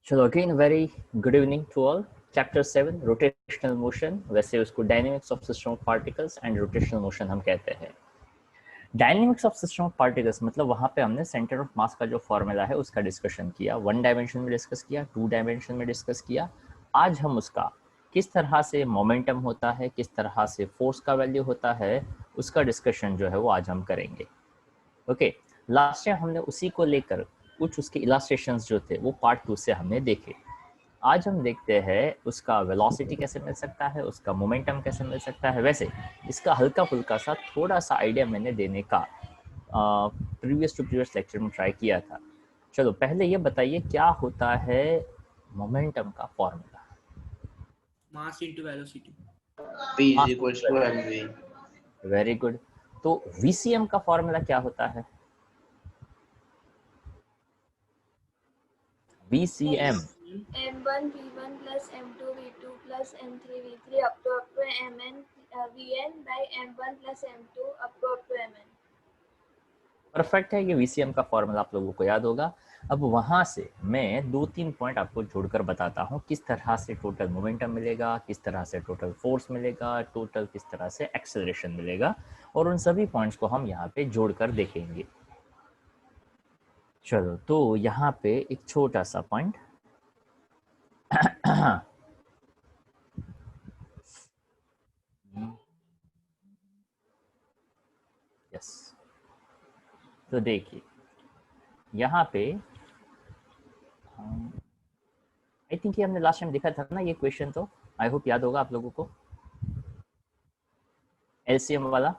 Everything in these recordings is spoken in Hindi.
चलो again very good evening to all. Chapter 7 rotational motion, वैसे उसको dynamics of system of particles and rotational motion हम कहते हैं। Dynamics of system of particles मतलब वहाँ पे हमने सेंटर ऑफ मास का जो फॉर्मूला है उसका डिस्कशन किया, 1 डायमेंशन में डिस्कस किया, 2 डायमेंशन में डिस्कस किया। आज हम उसका किस तरह से मोमेंटम होता है, किस तरह से फोर्स का वैल्यू होता है, उसका डिस्कशन जो है वो आज हम करेंगे। ओके, लास्ट टाइम हमने उसी को लेकर कुछ उसके इलास्ट्रेशंस जो थे वो पार्ट 2 से हमने देखे। आज हम देखते हैं उसका वेलोसिटी कैसे मिल सकता है, उसका मोमेंटम कैसे मिल सकता है। वैसे इसका हल्का फुल्का सा थोड़ा सा आइडिया मैंने देने का प्रीवियस टू प्रीवियस लेक्चर में ट्राई किया था। चलो पहले ये बताइए क्या होता है मोमेंटम का formula. Mass into velocity, P is equals to mv. Very good. तो वीसीएम का फॉर्मूला क्या होता है? VCM m1 v1 plus m2 v2 plus m3 v3 up to mn vn by m1 plus m2 up to mn। Perfect है, ये वीसीएम का फॉर्मूला आप लोगों को याद होगा। अब वहां से मैं 2-3 पॉइंट आपको जोड़कर बताता हूँ किस तरह से टोटल मोमेंटम मिलेगा, किस तरह से टोटल फोर्स मिलेगा, टोटल किस तरह से एक्सेलरेशन मिलेगा, और उन सभी पॉइंट्स को हम यहाँ पे जोड़कर देखेंगे। चलो तो यहाँ पे एक छोटा सा पॉइंट यस, तो देखिए यहाँ पे आई थिंक ये हमने लास्ट टाइम देखा था ना ये क्वेश्चन, तो आई होप याद होगा आप लोगों को, एलसीएम वाला।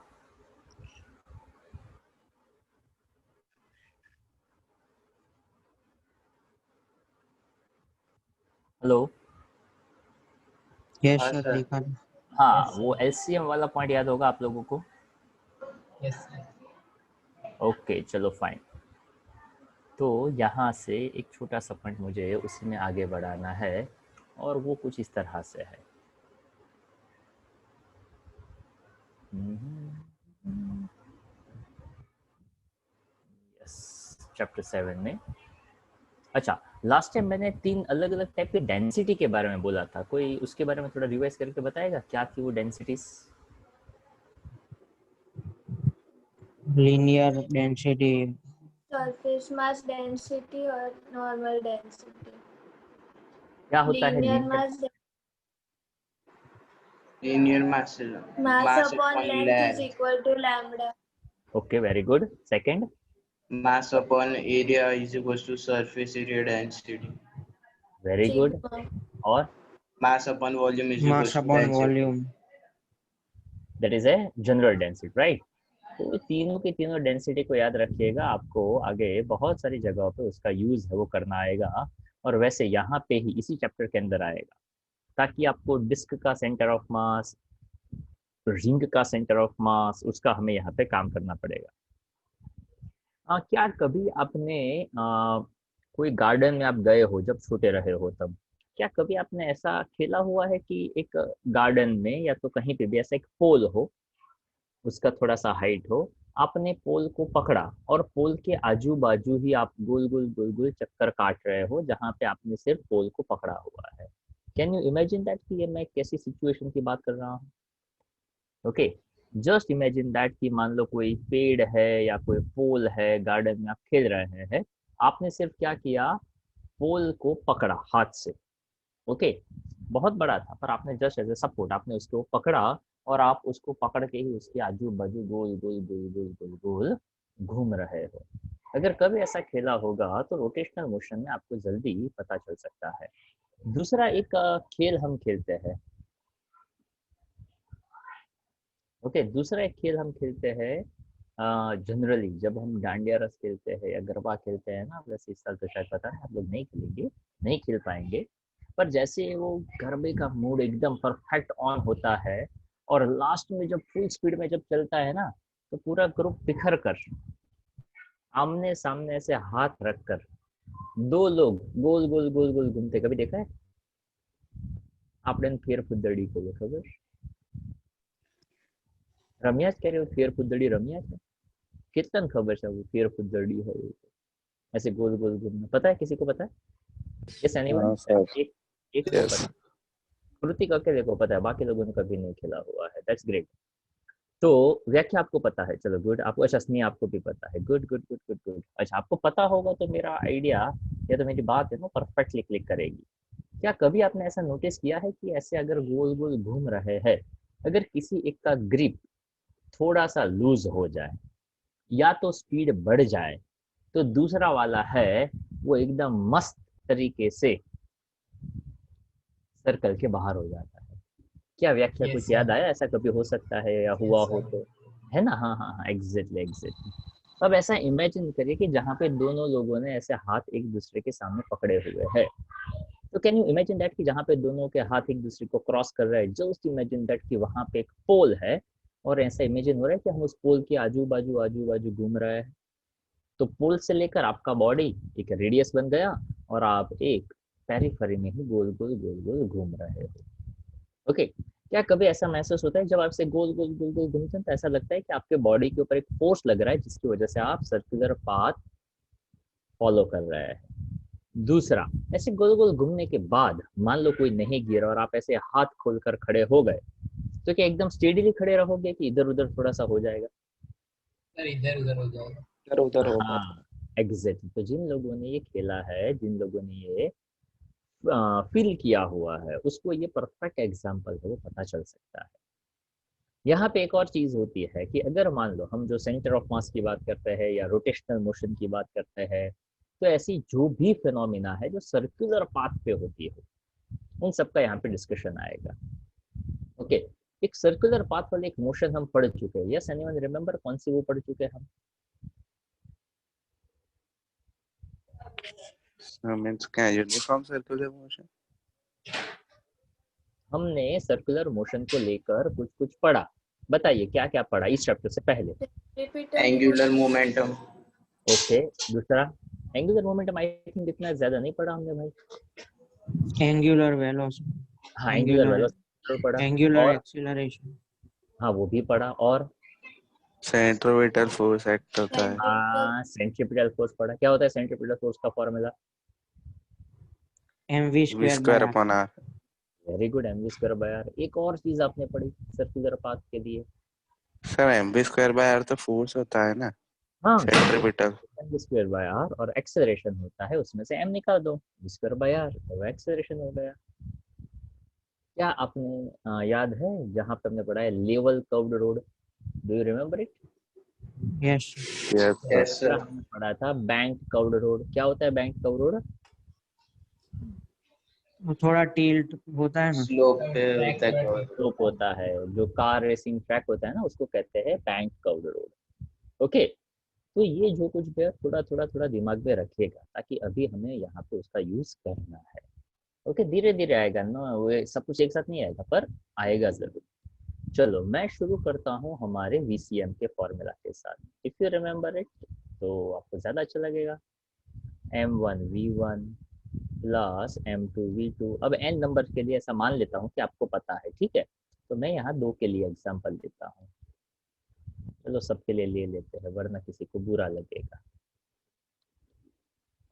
हेलो, यस हाँ सर, सर। देखा। हाँ वो एलसीएम वाला पॉइंट याद होगा आप लोगों को। Yes sir. ओके चलो फाइन। तो यहाँ से एक छोटा सा पॉइंट मुझे उसी में आगे बढ़ाना है और वो कुछ इस तरह से है। यस, चैप्टर 7 में। अच्छा, लास्ट टाइम मैंने 3 अलग अलग टाइप के डेंसिटी के बारे में बोला था, कोई उसके बारे में थोड़ा रिवाइज करके बताएगा क्या थी वो densities? Linear density, surface mass density और नॉर्मल डेंसिटी। क्या होता है linear linear? Mass Linear mass mass upon upon length is length. equal to lambda। Okay very good. Second? Mass upon area is equals to surface area density. Very good. sigma। और Mass upon volume is mass equals to upon density. Volume. That is a general density, right? तो तीनों की तीनों डेंसिटी को याद रखिएगा, आपको आगे बहुत सारी जगहों पे उसका यूज है वो करना आएगा, और वैसे यहाँ पे ही इसी चैप्टर के अंदर आएगा, ताकि आपको डिस्क का सेंटर ऑफ मास, रिंग का सेंटर ऑफ मास, उसका हमें यहाँ पे काम करना पड़ेगा। क्या कभी आपने कोई गार्डन में आप गए हो जब छोटे रहे हो तब, क्या कभी आपने ऐसा खेला हुआ है कि एक गार्डन में या तो कहीं पे भी ऐसा एक पोल हो, उसका थोड़ा सा हाइट हो, आपने पोल को पकड़ा और पोल के आजू बाजू ही आप गोल गोल गोल गोल चक्कर काट रहे हो जहाँ पे आपने सिर्फ पोल को पकड़ा हुआ है। कैन यू इमेजिन दैट कि ये मैं कैसी सिचुएशन की बात कर रहा हूँ? ओके, जस्ट इमेजिन दैट कि मान लो कोई पेड़ है या कोई पोल है, गार्डन में आप खेल रहे हैं, आपने सिर्फ क्या किया, पोल को पकड़ा हाथ से। ओके, बहुत बड़ा था पर आपने जस्ट एज ए सपोर्ट आपने उसको पकड़ा, और आप उसको पकड़ के ही उसके आजू बाजू गोल गोल गोल गोल गोल गोल घूम रहे हो। अगर कभी ऐसा खेला होगा तो रोटेशनल मोशन में आपको जल्दी पता चल सकता है। दूसरा एक खेल हम खेलते हैं। ओके, दूसरा एक खेल हम खेलते हैं जनरली जब हम डांडिया रस खेलते हैं या गरबा खेलते हैं ना, वैसे इस साल तो शायद पता नहीं आप लोग नहीं खेलेंगे, नहीं खेल पाएंगे, पर जैसे वो गरबे का मूड एकदम परफेक्ट ऑन होता है और लास्ट में जब फुल स्पीड में जब चलता है ना, तो पूरा ग्रुप बिखर कर आमने सामने से हाथ रखकर दो लोग गोल गोल गोल गोल घूमते, कभी देखा है आपने फेर फुद्दड़ी को? ये खबर रमियाज कह रहे हो, फेर फुद्दड़ी रमियाज है? कितन खबर है वो फेर फुद्दड़ी है, ऐसे गोल गोल घूमना, पता है किसी को? पता है? Yes anyone? हाँ सर। एक एक को यस। पता, कृतिक अकेले को पता है, बाकी लोगों ने कभी नहीं खेला हुआ है। That's great. तो व्याख्या आपको पता है, चलो गुड। आपको अच्छा स्नेह आपको भी पता है, good good good good good. अच्छा आपको पता होगा तो मेरा आइडिया या तो मेरी बात है ना परफेक्टली क्लिक करेगी। क्या कभी आपने ऐसा नोटिस किया है कि ऐसे अगर गोल गोल घूम रहे हैं, अगर किसी एक का ग्रिप थोड़ा सा लूज हो जाए या तो स्पीड बढ़ जाए, तो दूसरा वाला है वो एकदम मस्त तरीके से सर्कल के बाहर हो जाता है। क्या व्याख्या Yes, कुछ sir. याद आया? ऐसा कभी हो सकता है या हुआ Yes, हो sir. तो, है ना? हाँ हाँ हाँ, एग्जैक्टली एग्जैक्टली। अब ऐसा इमेजिन करिए कि जहाँ पे दोनों लोगों ने ऐसे हाथ एक दूसरे के सामने पकड़े हुए हैं। तो कैन यू इमेजिन दैट कि जहाँ पे दोनों के हाथ एक दूसरे को क्रॉस कर रहे हैं, जस्ट इमेजिन दैट कि वहाँ पे एक पोल है, और ऐसा इमेजिन हो रहा है कि हम उस पोल के आजू बाजू घूम रहे हैं। तो पोल से लेकर आपका बॉडी एक रेडियस बन गया, और आप एक पेरिफेरी में ही गोल गोल घूम रहे हो। ओके। क्या कभी ऐसा महसूस होता है जब आपसे गोल गोल घूमते हैं तो ऐसा लगता है कि आपके बॉडी के ऊपर एक फोर्स लग रहा है जिसकी वजह से आप सर्कुलर पाथ फॉलो कर रहे हैं? दूसरा, ऐसे गोल गोल घूमने के बाद मान लो कोई नहीं गिरा और आप ऐसे हाथ खोलकर खड़े हो गए, तो क्या एकदम स्टेडीली खड़े रहोगे कि इधर उधर थोड़ा सा हो जाएगा? सर इधर उधर हो जाएगा। इधर उधर होगा। हाँ एग्जैक्टली। तो जिन लोगों ने ये खेला है, जिन लोगों ने ये फील किया हुआ है, उसको ये परफेक्ट एग्जाम्पल है, वो पता चल सकता है। यहाँ पे एक और चीज होती है कि अगर मान लो हम जो सेंटर ऑफ मास की बात करते हैं या रोटेशनल मोशन की बात करते हैं, तो ऐसी जो भी फिनोमिना है जो सर्कुलर पाथ पे होती है, उन सबका यहाँ पे डिस्कशन आएगा। ओके। एक सर्कुलर पाथ वाले एक मोशन हम पढ़ चुके हैं। यस एनीवन रिमेम्बर कौन सी वो पढ़ चुके हैं हम? मींस क्या यूनिफॉर्म सर्कुलर मोशन। हमने सर्कुलर मोशन को लेकर कुछ कुछ पढ़ा। बताइए क्या क्या पढ़ा इस चैप्टर से पहले? Angular momentum. ओके। दूसरा, एंगुलर मोमेंटम आई थिंक इतना ज्यादा नहीं पढ़ा हमने भाई। Angular velocity. हाँ एंगुलर वेलोसिटी पढ़ा। Angular और acceleration. हाँ वो भी पढ़ा। और सेंट्रोपिटल फोर्स एक्ट होता है। हाँ सेंट्रीपिटल फोर्स पढ़ा। क्या होता है सेंट्रीपिटल फोर्स का formula? mv v square by square r. Upon r. Very good, mv square by r. एक और चीज आपने पढ़ी सर्कुलर पाथ के लिए? Sir mv square by r तो फोर्स होता है ना हाँ centripetal. M square by r, और एक्सेलरेशन होता है, उसमें से एम निकाल दो, स्क्वायर बाय आर, तो वो एक्सेलरेशन हो गया। क्या आपने याद है जहाँ पे हमने पढ़ा है level curved road? Do you remember it? Yes. Yes Yes, sir. हमने पढ़ा था बैंक कर्व्ड रोड। क्या होता है बैंक कर्व्ड रोड? वो थोड़ा टिल्ट होता है ना। Slope पे होता है cover. स्लोप होता है, जो कार रेसिंग ट्रैक होता है ना, उसको कहते हैं बैंक कर्व्ड रोड। ओके। तो ये जो कुछ भी है थोड़ा दिमाग में रखिएगा, ताकि अभी हमें यहाँ पे उसका यूज करना है। ओके, धीरे धीरे आएगा ना, वो सब कुछ एक साथ नहीं आएगा, पर आएगा जरूर। चलो मैं शुरू करता हूँ हमारे VCM के फॉर्मूला के साथ। इफ यू रिमेम्बर इट तो आपको ज्यादा अच्छा लगेगा। m1v1 plus m2v2। अब n नंबर के लिए ऐसा मान लेता हूँ कि आपको पता है, ठीक है? तो मैं यहाँ 2 के लिए एग्जाम्पल देता हूँ। चलो सबके लिए ले लेते हैं, वरना किसी को बुरा लगेगा।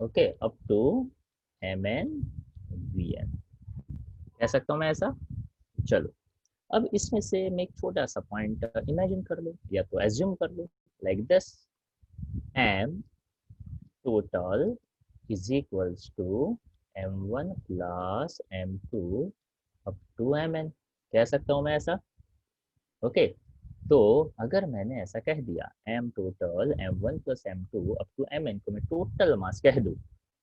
Okay, up to mn vn कह सकता हूँ मैं ऐसा। चलो अब इसमें से मैं एक छोटा सा पॉइंट इमेजिन कर लो या तो एज्यूम कर लो, like this. m total is equals to m1 plus m2 up to mn। कह सकता हूँ मैं ऐसा। ओके। तो अगर मैंने ऐसा कह दिया m total m1 plus m2 up to mn को मैं टोटल मास कह दूँ,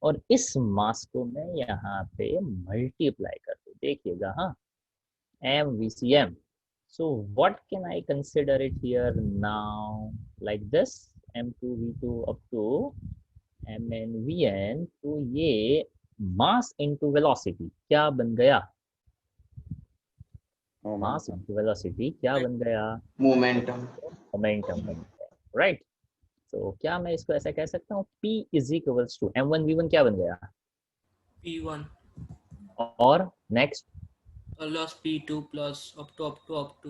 और इस मास को मैं यहाँ पे मल्टीप्लाई कर दूँ, देखिएगा हाँ, MVCM. So what can I consider it here now? Like this, M2V2 up to MNVN। तो ये मास इनटू वेलोसिटी क्या बन गया? मास इनटू वेलोसिटी क्या बन गया? Momentum. मोमेंटम बन गया, राइट? तो क्या मैं इसको ऐसा कह सकता हूँ P is equals to M1V1 क्या बन गया? P1 और next plus P2 plus up to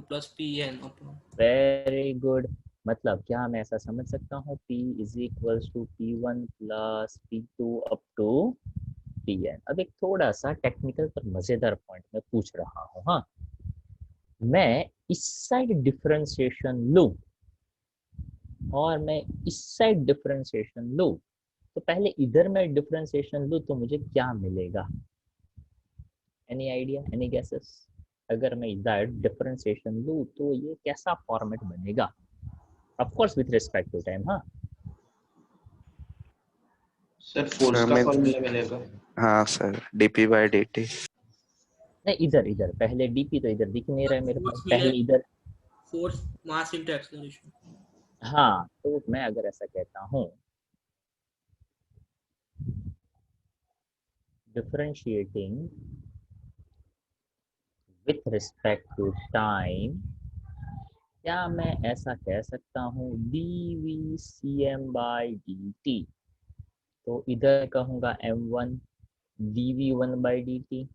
plus Pn up to. Very good. मतलब क्या मैं ऐसा समझ सकता हूँ P is equals to P1 plus P2 up to Tn। अब एक थोड़ा सा टेक्निकल पर मजेदार पॉइंट मैं पूछ रहा हूँ। हाँ, मैं इस साइड डिफरेंशिएशन लूं और मैं इस साइड डिफरेंशिएशन लूं, तो पहले इधर मैं डिफरेंशिएशन लूं तो मुझे क्या मिलेगा? Any idea, any guesses? अगर मैं इधर डिफरेंशिएशन लूं तो ये कैसा फॉर्मेट बनेगा? Of course with respect to time. हाँ सर फोर्स का हमें फॉर्मूला मिलेगा। हाँ सर dp/dt। नहीं, इधर इधर पहले डीपी तो इधर दिख नहीं रहा है मेरे पास, फोर्स पहले मिले इधर। Force mass into acceleration. हाँ, तो मैं अगर ऐसा कहता हूँ differentiating with respect to time, क्या मैं ऐसा कह सकता हूँ dvcm/dt? तो इधर कहूँगा m1 dv1/dt,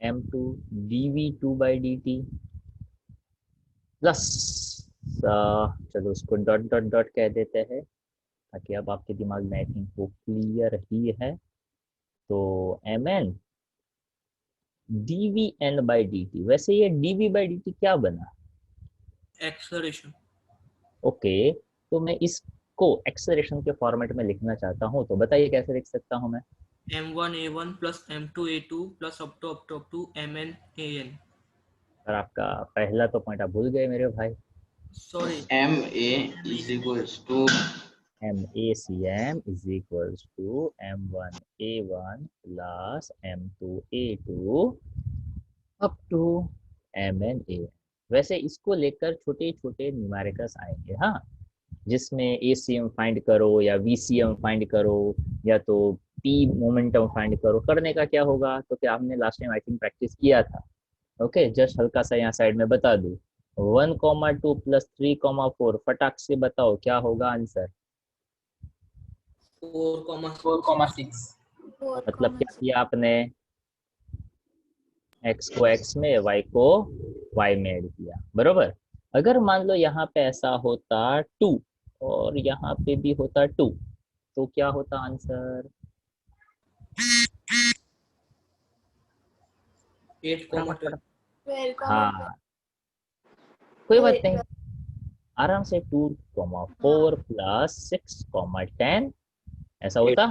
m2 dv2/dt plus, चलो उसको डॉट डॉट डॉट कह देते हैं ताकि अब आपके दिमाग में आई थिंक वो क्लियर ही है। तो mn dvn/dt। वैसे ये dv/dt क्या बना? एक्सेलरेशन। ओके, तो मैं इसको एक्सेलरेशन के फॉर्मेट में लिखना चाहता हूँ, तो बताइए कैसे लिख सकता हूँ मैं? m1a1 plus m2a2 plus up to mn an। और आपका पहला तो पॉइंट आप भूल गए मेरे भाई। Sorry, MA is equals to MACM is equals to M1A1 plus M2A2 up to MNA। वैसे इसको लेकर छोटे छोटे न्यूमेरिकल्स आएंगे, हाँ, जिसमें ACM फाइंड करो या VCM फाइंड करो या तो P मोमेंटम फाइंड करो। करने का क्या होगा, तो क्या आपने last time I think practice किया था। ओके, जस्ट हल्का सा यहाँ साइड में बता दूं, 1,2 + 3,4 फटाक से बताओ क्या होगा आंसर? 4,6। मतलब क्या किया आपने? x को x में, y को y में ऐड किया, बरोबर। अगर मान लो यहाँ पे ऐसा होता 2 और यहाँ पे भी होता 2, तो क्या होता आंसर? 8,12। 12, हाँ, कोई बात नहीं, आराम से 2,4 + 6,10 ऐसा होता,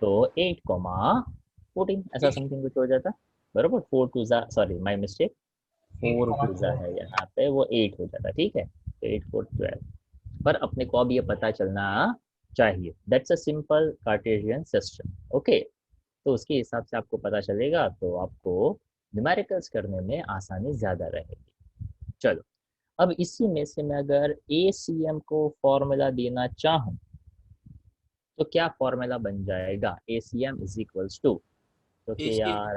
तो 8,14 ऐसा समथिंग कुछ हो जाता, बरोबर। 4 2 सॉरी माय मिस्टेक, 4 2 है यहाँ पे, वो 8 हो जाता, ठीक है। तो 8 4 12, पर अपने को अब ये पता चलना चाहिए, that's a simple Cartesian system. Okay, तो उसके हिसाब से आपको पता चलेगा, तो आपको न्यूमेरिकल्स करने में आसानी ज़्यादा रहेगी। चलो, अब इसी में से मैं अगर ACM को फॉर्मूला देना चाहूँ तो क्या फॉर्मूला बन जाएगा? ACM इज इक्वल्स टू, तो कि यार,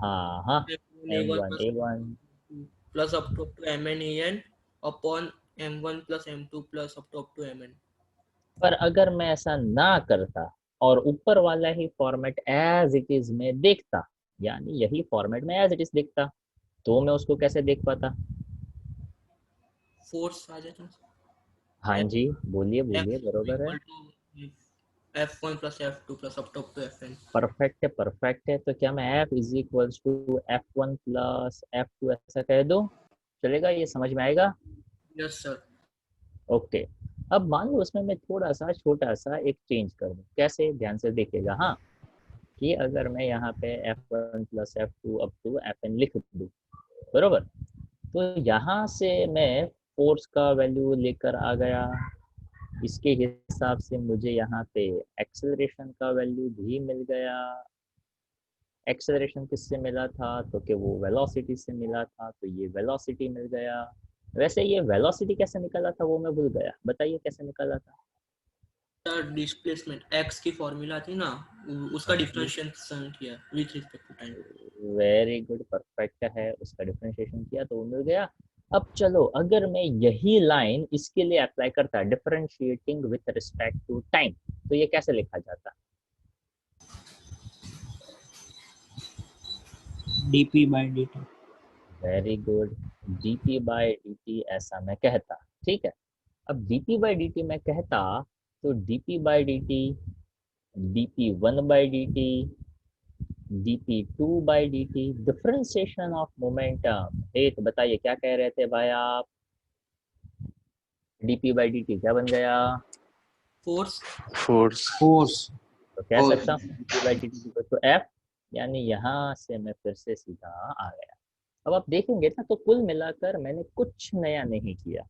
हाँ हाँ, M1A1 plus up to mn an upon m1 plus m2 plus up to mn। पर अगर मैं ऐसा ना करता और ऊपर वाला ही फॉर्मेट एज इट इज में देखता, यानी यही फॉर्मेट में एज इट इज देखता, तो मैं उसको कैसे देख पाता? फोर्स आ जाता है। हाँ जी, बोलिए बोलिए, F बरोबर है, equal to f1 plus f2 plus up to fn। Perfect है, परफेक्ट है। तो क्या मैं F is equals to F1 + F2 ऐसा कह दूं? चलेगा, ये समझ में आएगा? Yes sir. ओके, अब मान लो उसमें मैं थोड़ा सा छोटा सा एक चेंज कर दूं, कैसे? ध्यान से देखिएगा, हाँ, कि अगर मैं यहाँ पे F1 + F2 up to Fn लिख दूं, बरोबर, तो यहाँ से मैं फोर्स का वैल्यू लेकर आ गया, इसके हिसाब से मुझे यहाँ पे एक्सेलरेशन का वैल्यू भी मिल गया। एक्सेलरेशन किससे मिला था, तो कि वो वेलोसिटी से मिला था, तो ये वेलोसिटी मिल गया। वैसे ये वेलोसिटी कैसे निकला था वो मैं भूल गया, बताइए कैसे निकला था? सर डिस्प्लेसमेंट x की फॉर्मूला थी ना, उसका डिफरेंशिएशन किया with respect to time. Very good, perfect है, उसका डिफरेंशिएशन किया तो वो मिल गया। अब चलो, अगर मैं यही लाइन इसके लिए अप्लाई करता, differentiating with respect to time, तो ये कैसे लिखा जाता? dp/dt। वेरी गुड, dp/dt ऐसा मैं कहता, ठीक है। अब dp/dt मैं कहता, तो dp/dt dp1/dt, dp2/dt, differentiation of momentum. तो बताइए क्या कह रहे थे भाई आप? dp/dt क्या बन गया? फोर्स। फोर्स। फोर्स। तो कह Force. सकता हूँ dp/dt तो f, यानी यहाँ से मैं फिर से सीधा आ गया। अब आप देखेंगे ना, तो कुल मिलाकर मैंने कुछ नया नहीं किया,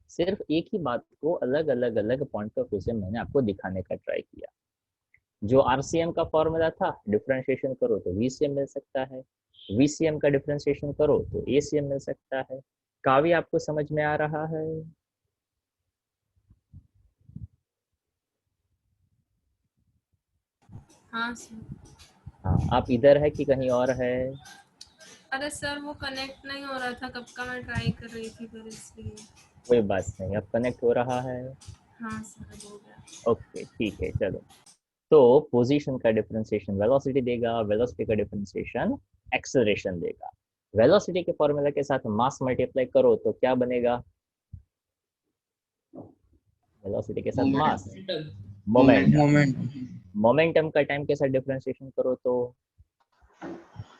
सिर्फ एक ही बात को अलग अलग अलग पॉइंट ऑफ व्यू से मैंने आपको दिखाने का ट्राई किया। जो आरसीएम का फॉर्मूला था, डिफरेंशिएशन करो तो वीसीएम मिल सकता है, वीसीएम का डिफरेंशिएशन करो तो एसीएम मिल सकता है। काव्य आपको समझ में आ रहा है? हाँ सर। हाँ, आप इधर है कि कहीं और है? अरे सर वो कनेक्ट नहीं हो रहा था, कब का मैं ट्राई कर रही थी फिर इसलिए। कोई बात नहीं, अब कनेक्ट हो रहा है। हाँ सर अब हो गया। ओके ठीक है, चलो। तो पोजीशन का डिफरेंशिएशन वेलोसिटी देगा, वेलोसिटी का डिफरेंशिएशन एक्सेलरेशन देगा। वेलोसिटी के फॉर्मूला के साथ मास मल्टीप्लाई करो तो क्या बनेगा? वेलोसिटी के साथ मास, मोमेंटम। मोमेंट। मोमेंटम का टाइम के साथ डिफरेंशिएशन करो तो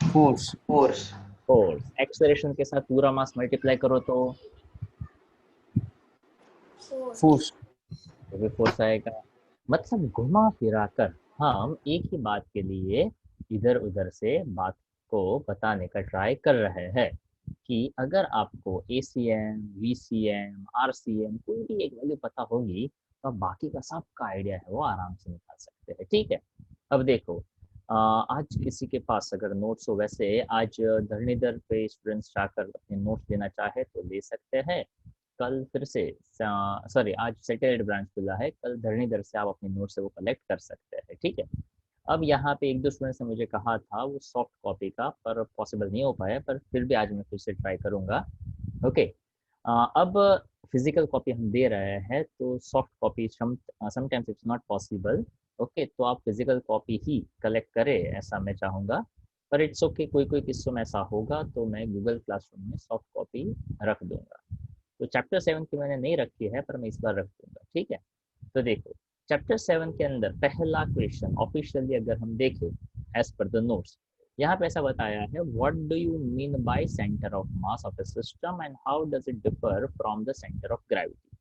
फोर्स। Force. फोर्स। एक्सेलरेशन के साथ पूरा मास मल्टीप्लाई करो तो Force. फोर्स। भी फोर्स आएगा। मतलब घुमा फिरा कर हम एक ही बात के लिए इधर उधर से बात को बताने का ट्राई कर रहे हैं कि अगर आपको ACM, VCM, RCM कोई भी एक वैल्यू पता होगी तो आप बाकी का सबका आइडिया है वो आराम से निकाल सकते हैं। ठीक है, अब देखो, आज किसी के पास अगर नोट्स हो, वैसे आज धरणीधर पे स्टूडेंट्स जाकर अपने नोट्स लेना चाहे तो ले सकते हैं। कल फिर से, सॉरी, आज सैटेलाइट ब्रांच खुला है, कल धरणीधर से आप अपने नोट से वो कलेक्ट कर सकते हैं। ठीक है, अब यहाँ पे एक दो स्टूडेंट्स ने मुझे कहा था वो सॉफ्ट कॉपी का, पर पॉसिबल नहीं हो पाया, पर फिर भी आज मैं फिर से ट्राई करूँगा। ओके, अब फिजिकल कॉपी हम दे रहे हैं तो soft copy sometimes it's not possible. Okay, तो आप फिजिकल कॉपी ही कलेक्ट करें ऐसा मैं चाहूँगा, पर इट्स ओके, कोई कोई किस्सों में ऐसा होगा तो मैं गूगल क्लासरूम में सॉफ्ट कॉपी रख दूंगा। तो चैप्टर 7 की मैंने नहीं रखी है, पर मैं इस बार रख दूंगा। ठीक है, तो देखो, चैप्टर 7 के अंदर पहला क्वेश्चन ऑफिशियली अगर हम देखें एज पर द नोट्स, यहाँ पे ऐसा बताया है, what do you mean by centre of mass of A system and how does it differ from the centre of gravity.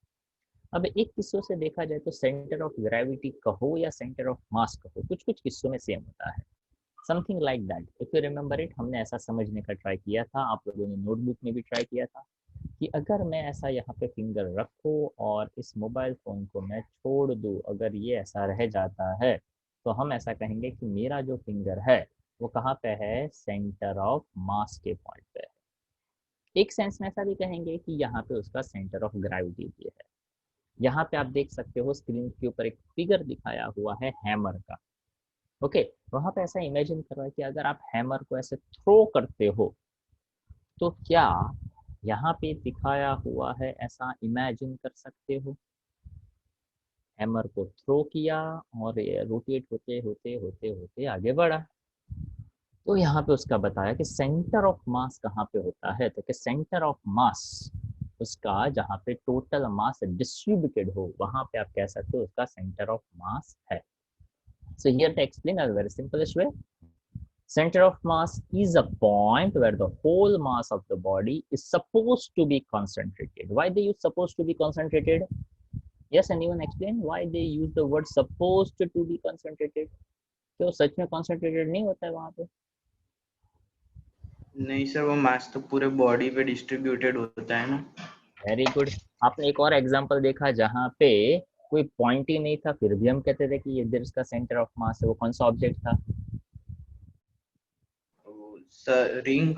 अब एक किस्सों से देखा जाए तो सेंटर ऑफ ग्रेविटी कहो या सेंटर ऑफ मास कहो, कुछ कुछ किस्सों में सेम होता है, something like that. If you remember it, हमने ऐसा समझने का ट्राई किया था, आप लोगों ने नोटबुक में भी ट्राई किया था कि अगर मैं ऐसा यहाँ पे फिंगर रखूँ और इस मोबाइल फोन को मैं छोड़ दूँ, अगर ये ऐसा रह जाता है तो हम ऐसा कहेंगे कि मेरा जो फिंगर है वो कहाँ पे है? सेंटर ऑफ मास के पॉइंट पे है। एक सेंस में ऐसा भी कहेंगे कि यहाँ पे उसका सेंटर ऑफ ग्रेविटी भी है। यहाँ पे आप देख सकते हो स्क्रीन के ऊपर एक फिगर दिखाया हुआ है हैमर का। ओके, वहां पे ऐसा इमेजिन कर रहा है कि अगर आप हैमर को ऐसे थ्रो करते हो तो क्या यहाँ पे दिखाया हुआ है ऐसा इमेजिन कर सकते हो? हैमर को थ्रो किया और ये रोटेट होते होते होते होते आगे बढ़ा, तो यहाँ पे उसका बताया कि सेंटर ऑफ मास कहाँ पे होता है, तो कि सेंटर ऑफ मास उसका जहाँ पे टोटल मास डिस्ट्रीब्यूटेड हो वहां पे आप कह सकते हो उसका सेंटर ऑफ मास है। So here to explain a very simplest way, center of mass is a point where the whole mass of the body is supposed to be concentrated. Why they use supposed to be concentrated? Yes, anyone explain why they use the word supposed to be concentrated? क्यों सच में concentrated नहीं होता है वहां पे? नहीं सर, वो मास तो पूरे बॉडी पे डिस्ट्रीब्यूटेड होता है ना। Very good. आपने एक और एग्जांपल देखा जहाँ पे कोई पॉइंट ही नहीं था, फिर भी हम कहते थे कि ये देयर इसका सेंटर ऑफ मास है, वो कौन सा ऑब्जेक्ट था? Sir ring.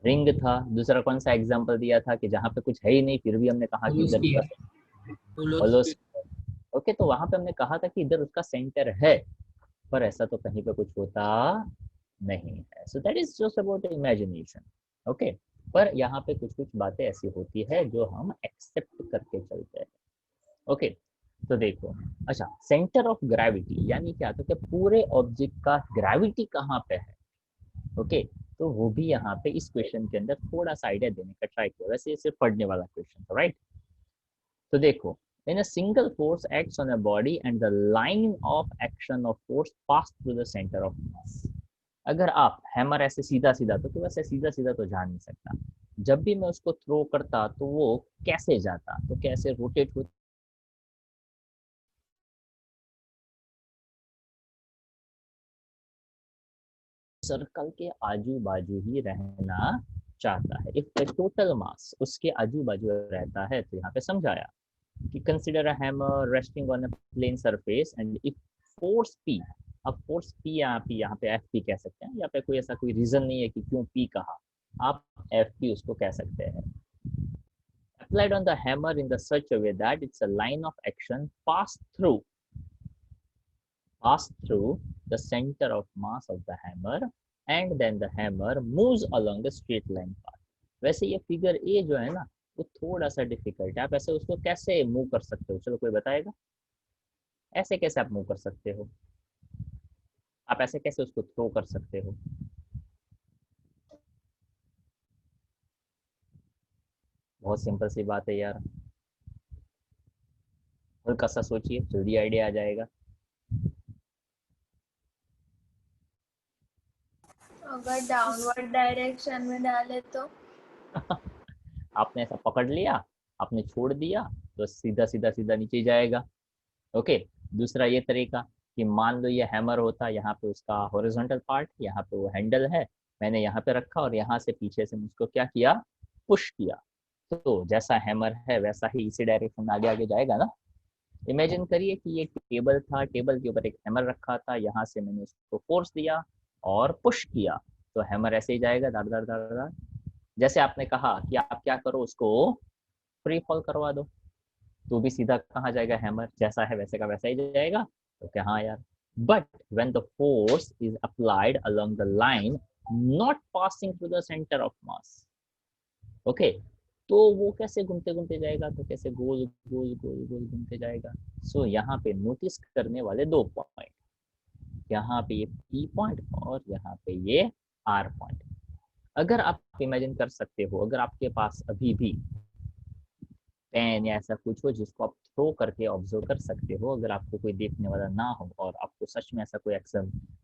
रिंग था। दूसरा कौन सा एग्जांपल दिया था कि जहाँ पे कुछ है ही नहीं फिर भी हमने कहा कि इधर उसका होलोस्फीयर। ओके, तो वहां पे हमने कहा था कि इधर उसका सेंटर है, पर ऐसा तो कहीं पे कुछ होता नहीं है। So that is just about imagination. Okay, पर यहाँ पे कुछ कुछ बातें ऐसी होती है जो हम एक्सेप्ट करके चलते हैं। ओके, तो देखो, अच्छा, सेंटर ऑफ ग्रेविटी यानी क्या, तो क्या पूरे ऑब्जेक्ट का ग्रेविटी कहाँ पे है? ओके, तो वो भी यहाँ पे इस क्वेश्चन के अंदर थोड़ा सा आइडिया देने का ट्राई किया, वैसे ये सिर्फ पढ़ने वाला क्वेश्चन था, राइट? तो देखो, when a single force acts on a body and the line of action of force pass through the center of mass. अगर आप हैमर ऐसे सीधा सीधा, तो वैसे सीधा सीधा तो जा नहीं सकता, जब भी मैं उसको थ्रो करता तो वो कैसे जाता, तो कैसे रोटेट होता, सर्कल के आजू बाजू ही रहना चाहता है। इफ द टोटल मास उसके आजू बाजू रहता है, तो यहाँ पे समझाया कि consider a hammer resting on a plane surface and if force P, अब फोर्स P यहाँ पे FP कह सकते हैं, यहाँ पे कोई ऐसा कोई रीजन नहीं है कि क्यों P कहा, आप FP उसको कह सकते हैं। Applied on the hammer in the such a way that it's a line of action pass through the center of mass of the hammer and then the hammer moves along the straight line path. वैसे ये फिगर A जो है ना, वो थोड़ा सा डिफिकल्ट है। आप ऐसे उसको कैसे मूव कर सकते हो, चलो कोई बताएगा? ऐसे कैसे आप मूव कर सकते हो, आप ऐसे कैसे उसको थ्रो कर सकते हो? बहुत सिंपल सी बात है यार, हल्का सा सोचिए, जल्दी आइडिया आ जाएगा। अगर डाउनवर्ड डायरेक्शन में डाले तो आपने ऐसा पकड़ लिया, आपने छोड़ दिया, तो सीधा सीधा सीधा नीचे जाएगा। ओके, दूसरा ये तरीका कि मान लो ये हैमर होता, यहाँ पे उसका हॉरिजॉन्टल पार्ट, यहाँ पे वो हैंडल है, मैंने यहाँ पे रखा और यहाँ से पीछे से मुझको क्या किया, पुश किया, तो जैसा हैमर है वैसा ही इसी डायरेक्शन में आगे आगे जाएगा ना। इमेजिन करिए कि ये टेबल था, टेबल के ऊपर एक हैमर रखा था, यहाँ से मैंने उसको फोर्स दिया और पुश किया, तो हैमर ऐसे ही जाएगा दार दार दार दार। जैसे आपने कहा कि आप क्या करो, उसको फ्री फॉल करवा दो, तो भी सीधा कहाँ जाएगा, हैमर जैसा है वैसे का वैसा ही जाएगा। तो क्या, हाँ यार, but when the force is applied along the line not passing through the centre of mass, okay, तो वो कैसे घूमते घूमते जाएगा, तो कैसे गोल गोल गोल गोल घूमते जाएगा। सो यहाँ पे नोटिस करने वाले दो पॉइंट, यहाँ पे ये P पॉइंट और यहाँ पे ये R पॉइंट। अगर आप इमेजिन कर सकते हो, अगर आपके पास अभी भी पेन या ऐसा कुछ हो जिसको आप थ्रो करके ऑब्जर्व कर सकते हो, अगर आपको कोई देखने वाला ना हो और आपको सच में ऐसा कोई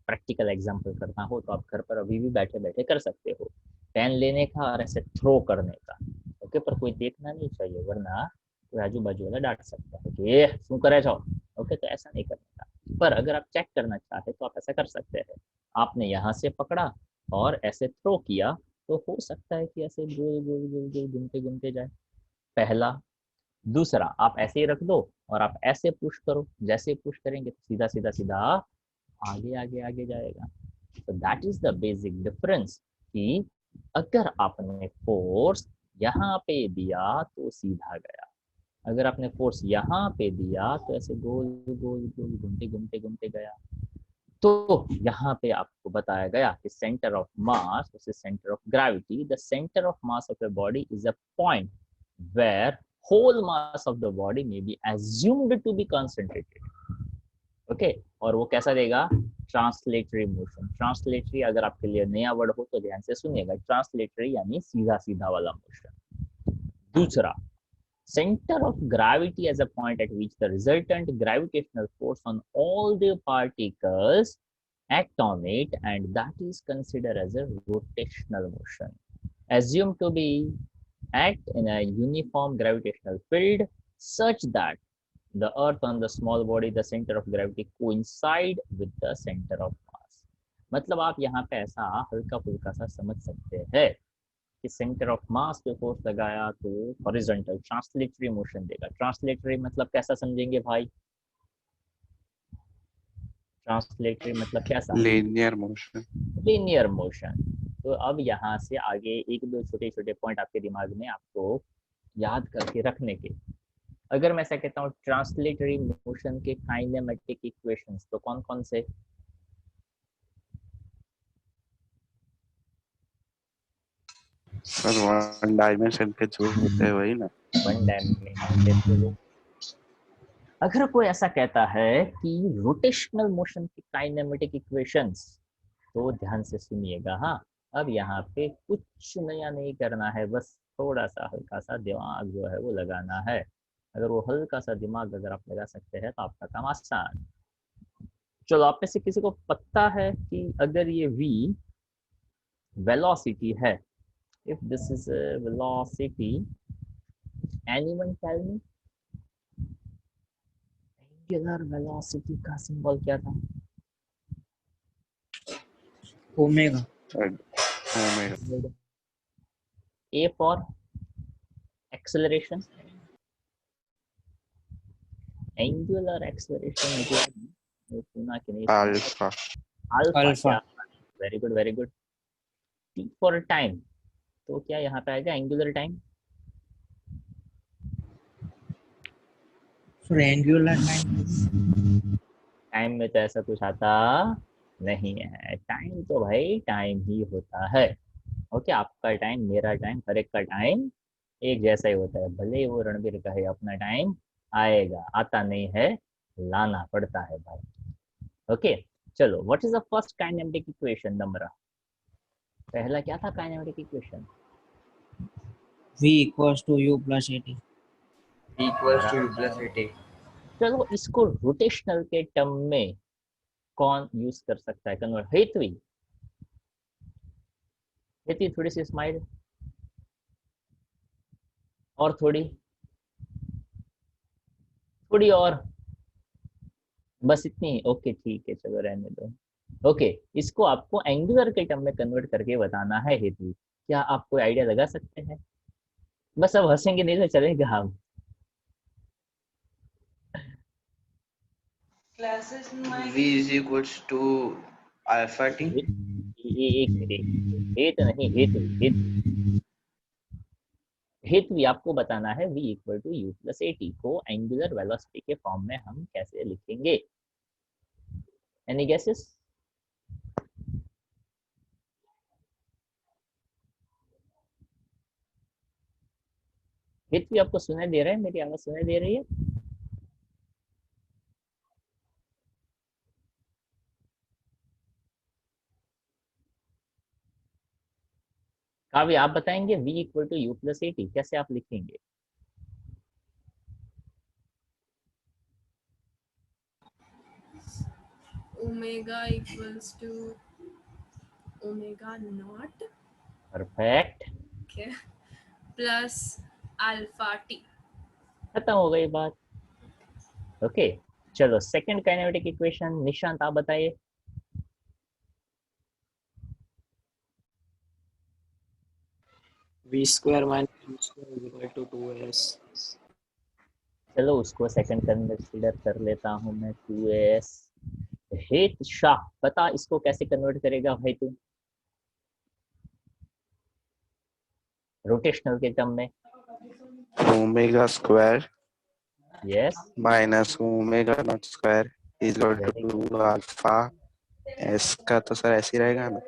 प्रैक्टिकल एग्जाम्पल करना हो, तो आप घर पर अभी भी बैठे बैठे कर सकते हो, पेन लेने का और ऐसे थ्रो करने का। ओके, पर कोई देखना नहीं चाहिए, वरना कोई आजू बाजू वाला डांट सकता है कि ये क्यों करे जाओ। ओके, तो ऐसा नहीं करने का। पर अगर आप चेक करना चाहे तो आप ऐसा कर सकते हैं, आपने यहाँ से पकड़ा और ऐसे थ्रो किया, तो हो सकता है कि ऐसे गोल गोल गोल गोल घूमते घूमते जाए, पहला। दूसरा, आप ऐसे ही रख दो और आप ऐसे पुश करो, जैसे पुश करेंगे तो सीधा सीधा सीधा आगे आगे आगे जाएगा। तो that is the basic difference कि अगर आपने फोर्स यहाँ पे दिया तो सीधा गया, अगर आपने फोर्स यहाँ पे दिया तो ऐसे गोल गोल गोल घूमते घूमते घूमते गया। तो यहाँ पे आपको बताया गया कि centre of mass versus centre of gravity, the centre of mass of a body is a point where whole mass of the body may be assumed to be concentrated. Okay, और वो कैसा देगा, ट्रांसलेटरी मोशन। ट्रांसलेटरी अगर आपके लिए नया वर्ड हो तो ध्यान से सुनिएगा, ट्रांसलेटरी यानी सीधा सीधा वाला मोशन। दूसरा, center of gravity as a point at which the resultant gravitational force on all the particles act on it, and that is considered as a rotational motion, assumed to be act in a uniform gravitational field such that the earth on the small body, the center of gravity coincide with the center of mass। मतलब आप यहाँ पे ऐसा हल्का फुल्का सा समझ सकते हैं कि सेंटर ऑफ मास पे फोर्स लगाया तो हॉरिजॉन्टल ट्रांसलेटरी मोशन देगा। ट्रांसलेटरी मतलब कैसा समझेंगे भाई, ट्रांसलेटरी मतलब कैसा, लीनियर मोशन। Linear motion. तो अब यहाँ से आगे एक दो छोटे छोटे पॉइंट आपके दिमाग में आपको याद करके रखने के। अगर मैं ऐसा कहता हूँ ट्रांसलेटरी मोशन के काइनेमेटिक इक्वेशंस, तो कौन कौन से, सर वन डायमेंशन के जो होते हैं वही ना, वन डायमेंशन। अगर कोई ऐसा कहता है कि रोटेशनल मोशन के काइनेमेटिक इक्वेशंस, तो ध्यान से सुनिएगा। हाँ, अब यहाँ पे कुछ नया नहीं करना है, बस थोड़ा सा हल्का सा दिमाग जो है वो लगाना है। अगर वो हल्का सा दिमाग अगर आप लगा सकते हैं तो आपका काम आसान। चलो, आप में से किसी को पता है कि अगर ये v वेलोसिटी है, if this is velocity, anyone tell me angular velocity का सिंबल क्या था? Omega. Omega. A for acceleration, angular acceleration सुना कि नहीं? Alpha. Alpha. Very good very good. T for time, तो क्या यहाँ पे आएगा angular time? For angular time में तो ऐसा कुछ आता नहीं है, टाइम तो भाई टाइम ही होता है। ओके, आपका टाइम, मेरा टाइम, हर एक का टाइम एक जैसा ही होता है, भले ही वो रणबीर कहे अपना टाइम आएगा, आता नहीं है, लाना पड़ता है भाई। ओके, चलो, what is the first kinematic equation number? पहला क्या था kinematic equation? v equals to u plus at। equals to u plus at। चलो, इसको रोटेशनल के टर्म में कौन यूज कर सकता है कन्वर्ट? हेतवी, हेतवी थोड़ी सी स्माइल, और थोड़ी और, बस इतनी? ओके ठीक है, चलो रहने दो। ओके, इसको आपको एंगुलर के टर्म में कन्वर्ट करके बताना है हेतु। क्या आप कोई आइडिया लगा सकते हैं? बस अब हंसेंगे नहीं तो चलेगा हम। v is equals to alpha t। एक मिनट, हेतु नहीं, हेतु हेतु आपको बताना है v equal to u plus a t को एंगुलर वेलोसिटी के फॉर्म में हम कैसे लिखेंगे? Any guesses? हेतु आपको सुनाई दे रहा है? मेरी आवाज सुनाई दे रही है? काव्य, आप बताएंगे v equal to u plus a t कैसे आप लिखेंगे? Omega equals to omega naught, perfect, plus alpha t. खत्म हो गई बात। ओके, चलो सेकंड काइनेमेटिक इक्वेशन निशांत आप बताइए। v square minus u square is equal to 2s। चलो उसको सेकंड कंसीडर कर लेता हूं मैं, 2s। हेत शाह, बता इसको कैसे कन्वर्ट करेगा भाई तू रोटेशनल के टर्म में? Omega square yes, minus omega naught square is equal to alpha. S का तो सर ऐसे ही रहेगा ना?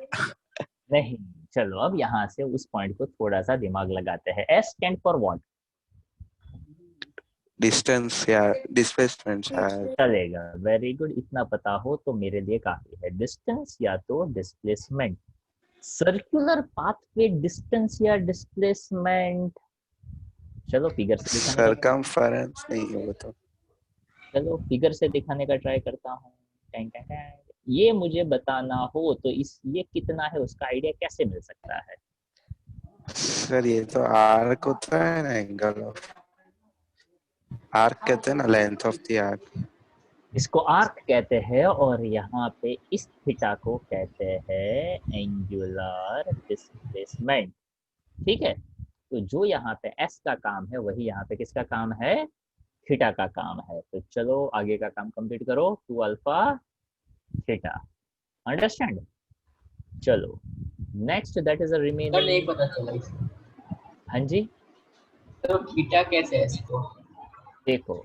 नहीं, चलो अब यहाँ से उस पॉइंट को थोड़ा सा दिमाग लगाते हैं। S stand for what? Distance या डिस्प्लेसमेंट शायद। चलेगा, वेरी गुड, इतना पता हो तो मेरे लिए काफी है। डिस्टेंस या तो डिस्प्लेसमेंट, सर्कुलर पाथ पे डिस्टेंस या डिस्प्लेसमेंट। चलो फिगर से दिखाने का, सरकमफेरेंस नहीं है वो तो। चलो फिगर से दिखाने का ट्राई करता हूँ। ये मुझे बताना हो तो इस ये कितना है उसका आइडिया कैसे मिल सकता है? सर ये तो आर्क होता है ना, एंगल ऑफ आर्क कहते हैं ना, लेंथ ऑफ द आर्क। इसको आर्क कहते हैं और यहाँ पे इस थीटा को कहते हैं एंगुलर डिस्प्लेसमेंट। ठीक है, तो जो यहाँ पे एस का काम है वही यहाँ पे किसका काम है? थीटा का काम है। तो चलो आगे का काम कंप्लीट करो, 2 अल्फा थीटा, अंडरस्टैंड? चलो next, that is a remaining. नहीं पता चला इसका। हाँ जी, तो थीटा कैसे है इसको? देखो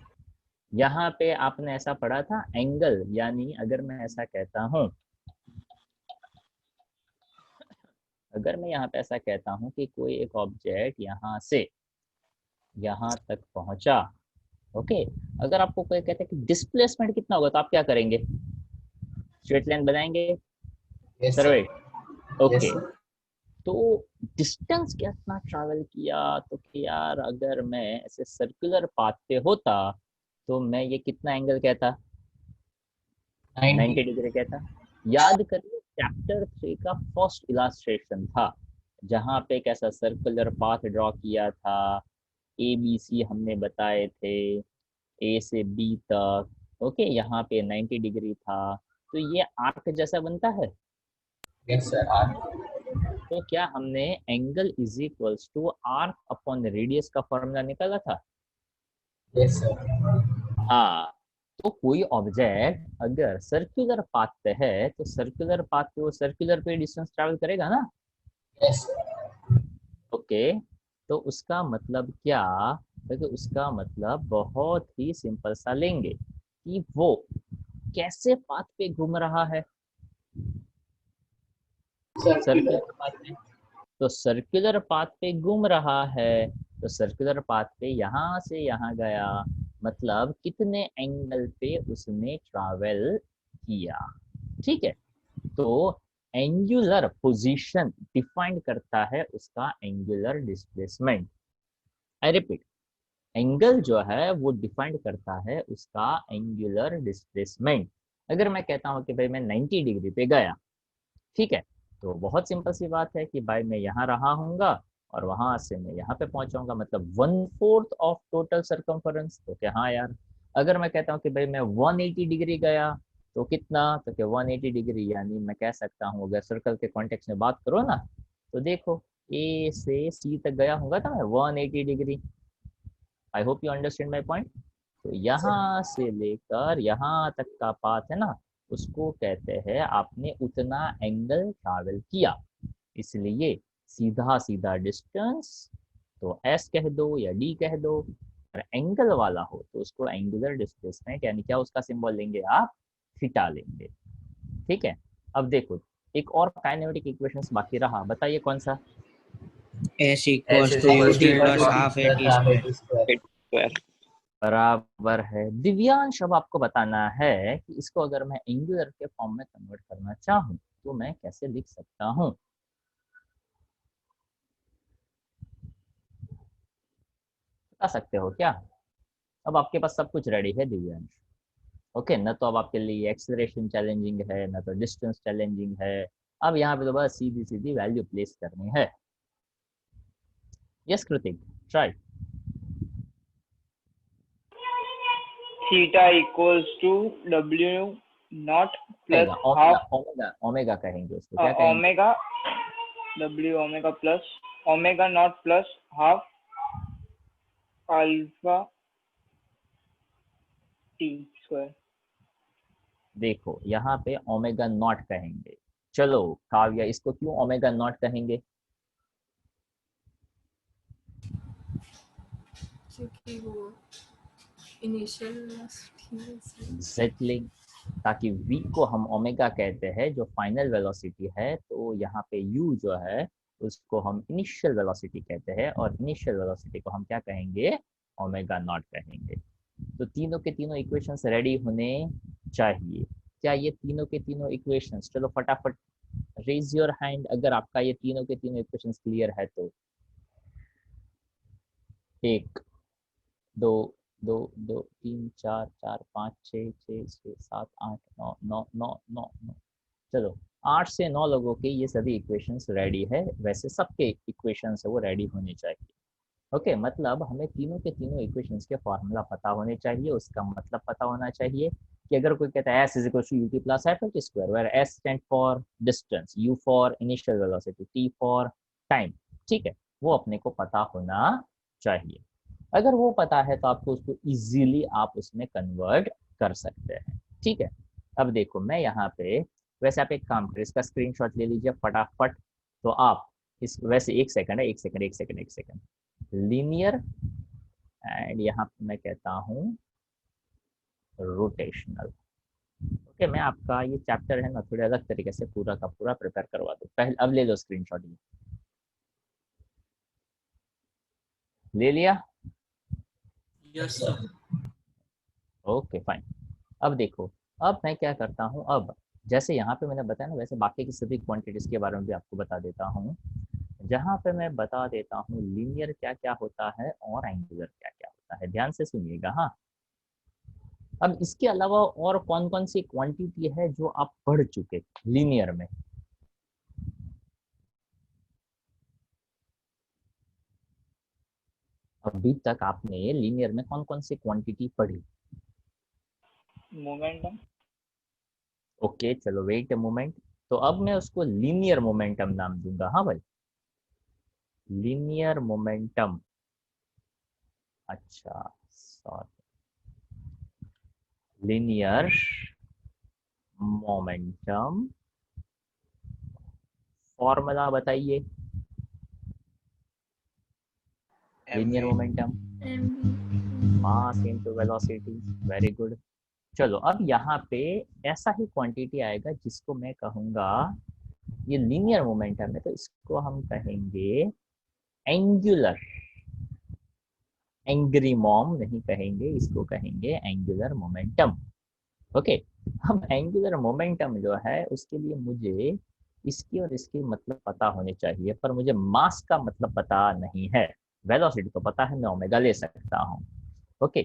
यहाँ पे आपने ऐसा पढ़ा था एंगल, यानी अगर मैं ऐसा कहता हूँ, अगर मैं यहाँ पे ऐसा कहता हूँ कि कोई एक ऑब्जेक्ट यहाँ से यहाँ तक पहुंचा, ओके, अगर आपको कोई कहता है कि डिस्प्लेसमेंट कितना होगा तो आप क्या करेंगे? स्ट्रेट लाइन बनाएंगे? Yes, सर्वे, sir. ओके। Yes, sir. तो डिस्टेंस कितना ट्रैवल किया, तो कि यार अगर मैं ऐसे सर्कुलर पाथ पे होता तो मैं ये कितना एंगल कहता, 90 डिग्री कहता। याद करिए चैप्टर 3 का फर्स्ट इलास्ट्रेशन था जहाँ पे कैसा सर्कुलर पाथ ड्रॉ किया था, ए बी सी हमने बताए थे, ए से बी तक। ओके, यहाँ पे 90 डिग्री था, तो ये आर्क जैसा बनता है। यस सर, तो क्या हमने angle is equals to arc upon radius का फॉर्मूला निकाला था? यस सर, हाँ। तो कोई ऑब्जेक्ट अगर सर्कुलर पाथ पे है तो सर्कुलर पाथ पे वो सर्कुलर पे डिस्टेंस ट्रैवल करेगा ना। यस सर, ओके, तो उसका मतलब क्या, देखो उसका मतलब बहुत ही सिंपल सा लेंगे कि वो कैसे पाथ पे घूम रहा है, सर्कुलर पाथ पे। तो सर्कुलर पाथ पे घूम रहा है, तो सर्कुलर पाथ पे यहाँ से यहाँ गया, मतलब कितने एंगल पे उसने ट्रैवल किया। ठीक है, तो एंगुलर पोजीशन डिफाइन करता है उसका angular displacement. I repeat, angle जो है वो डिफाइन करता है उसका एंगुलर डिस्प्लेसमेंट। अगर मैं कहता हूँ कि भाई मैं 90 डिग्री पे गया, ठीक है, तो बहुत सिंपल सी बात है कि भाई मैं यहाँ रहा हूँगा और वहां से मैं यहाँ पे पहुंचाऊंगा, मतलब 1/4 ऑफ टोटल सर्कमफरेंस। तो क्या हाँ यार, अगर मैं कहता हूँ कि भाई मैं 180 डिग्री गया तो कितना, तो क्या 180 डिग्री यानी मैं कह सकता हूँ, अगर सर्कल के कॉन्टेक्स्ट में बात करो ना, तो देखो ए से सी तक गया होगा तो मैं 180 degree. I hope you understand my point. तो यहाँ से लेकर यहाँ तक का पाथ है ना, उसको कहते हैं आपने उतना एंगल ट्रैवल किया। इसलिए सीधा सीधा डिस्टेंस तो एस कह दो या डी कह दो, और एंगल वाला हो तो उसको एंगुलर डिस्प्लेसमेंट यानी क्या उसका सिंबल लेंगे आप, थीटा लेंगे। ठीक है, अब देखो एक और काइनेमेटिक इक्वेशंस बाकी रहा, बताइए कौन सा? S equals to UT plus half AT square. बराबर है दिव्यांश। अब आपको बताना है कि इसको अगर मैं एंगुलर के फॉर्म में कन्वर्ट करना चाहूँ तो मैं कैसे लिख सकता हूँ? बता सकते हो क्या? अब आपके पास सब कुछ रेडी है दिव्यांश। ओके, न तो अब आपके लिए एक्सेलरेशन चैलेंजिंग है, न तो डिस्टेंस चैलेंजिंग है। अब यहाँ पे तो बस सीधी सीधी वैल्यू प्लेस करनी है। Yes Kritik, try. Theta equals to W naught plus omega half omega omega कहेंगे उसको, क्या कहेंगे? Omega W omega plus omega naught plus half alpha t square. देखो यहाँ पे ओमेगा नॉट कहेंगे। चलो काव्या, इसको क्यों ओमेगा नॉट कहेंगे? क्योंकि वो इनिशियल वेलोसिटी है। एग्जैक्टली, ताकि v को हम ओमेगा कहते हैं जो फाइनल वेलोसिटी है, तो यहाँ पे u जो है उसको हम इनिशियल वेलोसिटी कहते हैं, और इनिशियल वेलोसिटी को हम क्या कहेंगे, ओमेगा नॉट कहेंगे। तो तीनों के तीनों इक्वेशंस रेडी होने चाहिए। क्या ये तीनों के तीनों इक्वेशंस, चलो फटाफट रेज योर हैंड अगर आपका ये तीनों के तीनों इक्वेशंस क्लियर है तो। 1 2 2 2 3 4 4 5 6 6 6 7 8 9 9 9 9 9, चलो 8 से 9 लोगों के ये सभी इक्वेशंस रेडी है। वैसे सबके इक्वेशंस है वो रेडी होने चाहिए। ओके, मतलब हमें तीनों के तीनों इक्वेशंस के फॉर्मूला पता होने चाहिए, उसका मतलब पता होना चाहिए कि अगर कोई कहता है s is equal to ut plus f t square, where s stand for distance, u for initial velocity, t for time, ठीक है, वो अपने को पता होना चाहिए। अगर वो पता है तो आपको उसको इजीली आप उसमें कन्वर्ट कर सकते हैं। ठीक है, अब देखो मैं यहाँ पे, वैसे आप एक काम करें, इसका स्क्रीनशॉट ले लीजिए फटाफट। तो आप इस, वैसे एक सेकंड है, एक सेकंड, लीनियर एंड यहाँ पे मैं कहता हूँ रोटेशनल। ओके, मैं आपका ये चैप्टर है ना थोड़े अलग तरीके से पूरा का पूरा प्रिपेयर करवा दूँ। पहले अब ले लो स्क्रीनशॉट, ये ले लिया? Yes sir. Okay fine. अब देखो, अब मैं क्या करता हूँ, अब जैसे यहाँ पे मैंने बताया ना, वैसे बाकी की सभी क्वांटिटीज के बारे में भी आपको बता देता हूँ। जहाँ पे मैं बता देता हूँ लीनियर क्या क्या होता है और एंगुलर क्या क्या होता है, ध्यान से सुनिएगा। हाँ, अब इसके अलावा और कौन कौन सी क्वांटिटी है जो आप पढ़ चुके लीनियर में? अभी तक आपने लीनियर में कौन कौन सी क्वांटिटी पढ़ी? मोमेंटम। ओके चलो, वेट अ मोमेंट। तो अब मैं उसको लीनियर मोमेंटम नाम दूंगा। हाँ भाई, लीनियर मोमेंटम। अच्छा सॉरी, लीनियर मोमेंटम। फॉर्मूला बताइए linear momentum. Mass into velocity. Very good. चलो अब यहाँ पे ऐसा ही क्वांटिटी आएगा जिसको मैं कहूंगा, ये लीनियर मोमेंटम है तो इसको हम कहेंगे एंगुलर। एंग्री मॉम नहीं कहेंगे, इसको कहेंगे एंगुलर मोमेंटम। ओके, अब एंगुलर मोमेंटम जो है उसके लिए मुझे इसकी और इसकी मतलब पता होने चाहिए, पर मुझे मास का मतलब पता नहीं है। वेलोसिटी तो पता है, मैं ओमेगा ले सकता हूँ। ओके,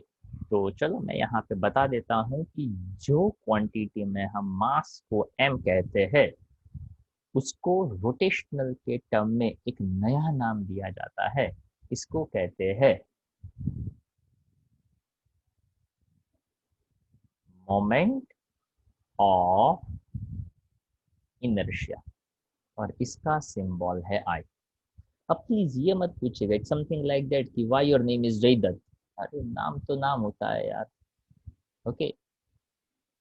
तो चलो मैं यहाँ पे बता देता हूँ कि जो क्वांटिटी में हम मास को m कहते हैं उसको रोटेशनल के टर्म में एक नया नाम दिया जाता है। इसको कहते हैं मोमेंट ऑफ इनर्शिया, और इसका सिंबल है I। अब प्लीज ये मत पूछिएगा इट्स समथिंग लाइक दैट कि why your name is Jaydatt. अरे नाम तो नाम होता है यार। ओके,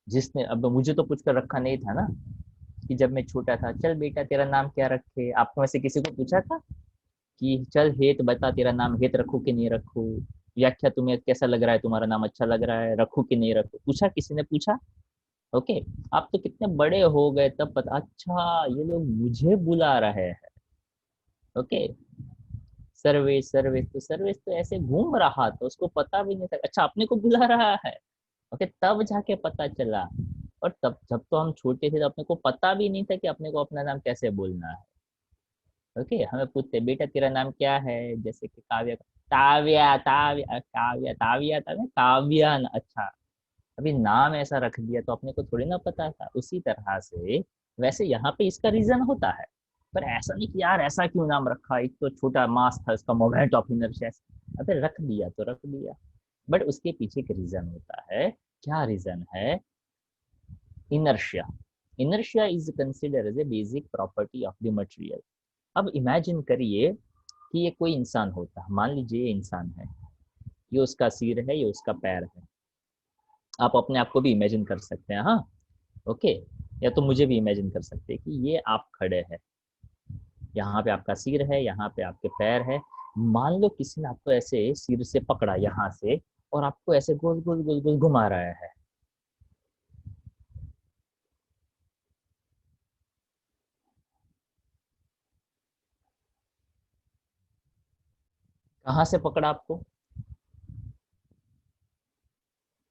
जिसने, अब मुझे तो पूछकर रखा नहीं था ना कि जब मैं छोटा था, चल बेटा तेरा नाम क्या रखे, आपको में से किसी को पूछा था कि चल हेत बता तेरा नाम हेत रखूं कि नहीं रखूं, व्याख्या तुम्हें कैसा लग रहा है, तुम्हारा नाम अच्छा लग रहा है, रखूं कि नहीं रखूं, पूछा किसी ने? पूछा? ओके, आप तो कितने बड़े हो गए तब पता, अच्छा ये लोग मुझे बुला रहे हैं। ओके, सर्वेश सर्वेश, तो सर्वेश तो ऐसे घूम रहा था, उसको पता भी नहीं था अच्छा अपने को बुला रहा है। ओके, तब जाके पता चला। और तब जब तो हम छोटे थे तो अपने को पता भी नहीं था कि अपने को अपना नाम कैसे बोलना है। ओके, हमें पूछते बेटा तेरा नाम क्या है, जैसे कि काव्या, ताव्या ताव्या काव्या ताव्या था ना, काव्यान। अच्छा, अभी नाम ऐसा रख दिया तो अपने को थोड़ी ना पता था। उसी तरह से वैसे यहाँ पे इसका रीजन होता है, पर ऐसा नहीं कि यार ऐसा क्यों नाम रखा, एक तो छोटा मास था इसका, मोमेंट ऑफ इनर्शिया। अबे रख दिया तो रख दिया, बट उसके पीछे एक रीजन होता है। क्या रीजन है? Inertia. Inertia is considered as a basic property of the material. अब इमेजिन करिए कि ये कोई इंसान होता है, मान लीजिए ये इंसान है, ये उसका सिर है, ये उसका पैर है। आप अपने आप को भी इमेजिन कर सकते हैं। हाँ, ओके, या तो मुझे भी इमेजिन कर सकते हैं कि ये आप खड़े हैं, यहाँ पे आपका सिर है, यहाँ पे आपके पैर है। मान लो किसी ने आपको ऐसे सिर से पकड़ा यहाँ से और आपको ऐसे गोल गोल गोल गोल घुमा रहा है। कहाँ से पकड़ा आपको?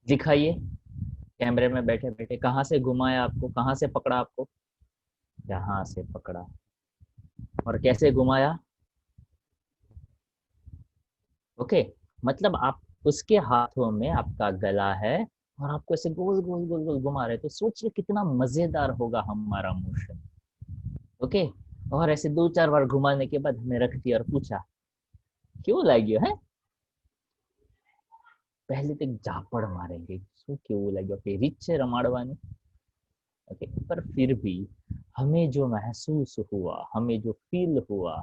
दिखाइए कैमरे में बैठे बैठे, कहाँ से घुमाया आपको, कहाँ से पकड़ा आपको? यहाँ से पकड़ा। और कैसे घुमाया? ओके, मतलब आप उसके हाथों में आपका गला है और आपको ऐसे गोल गोल गोल गोल घुमा रहे, तो सोचिए कितना मजेदार होगा हमारा मोशन। ओके, और ऐसे 2-4 बार घुमाने के बाद हमें रख दिया और पूछा क्यों लगे है, पहले तो एक झापड़ मारेंगे, શું કેવું લાગ્યું કે રીત છે રમાડવાની। ओके, पर फिर भी हमें जो महसूस हुआ, हमें जो फील हुआ,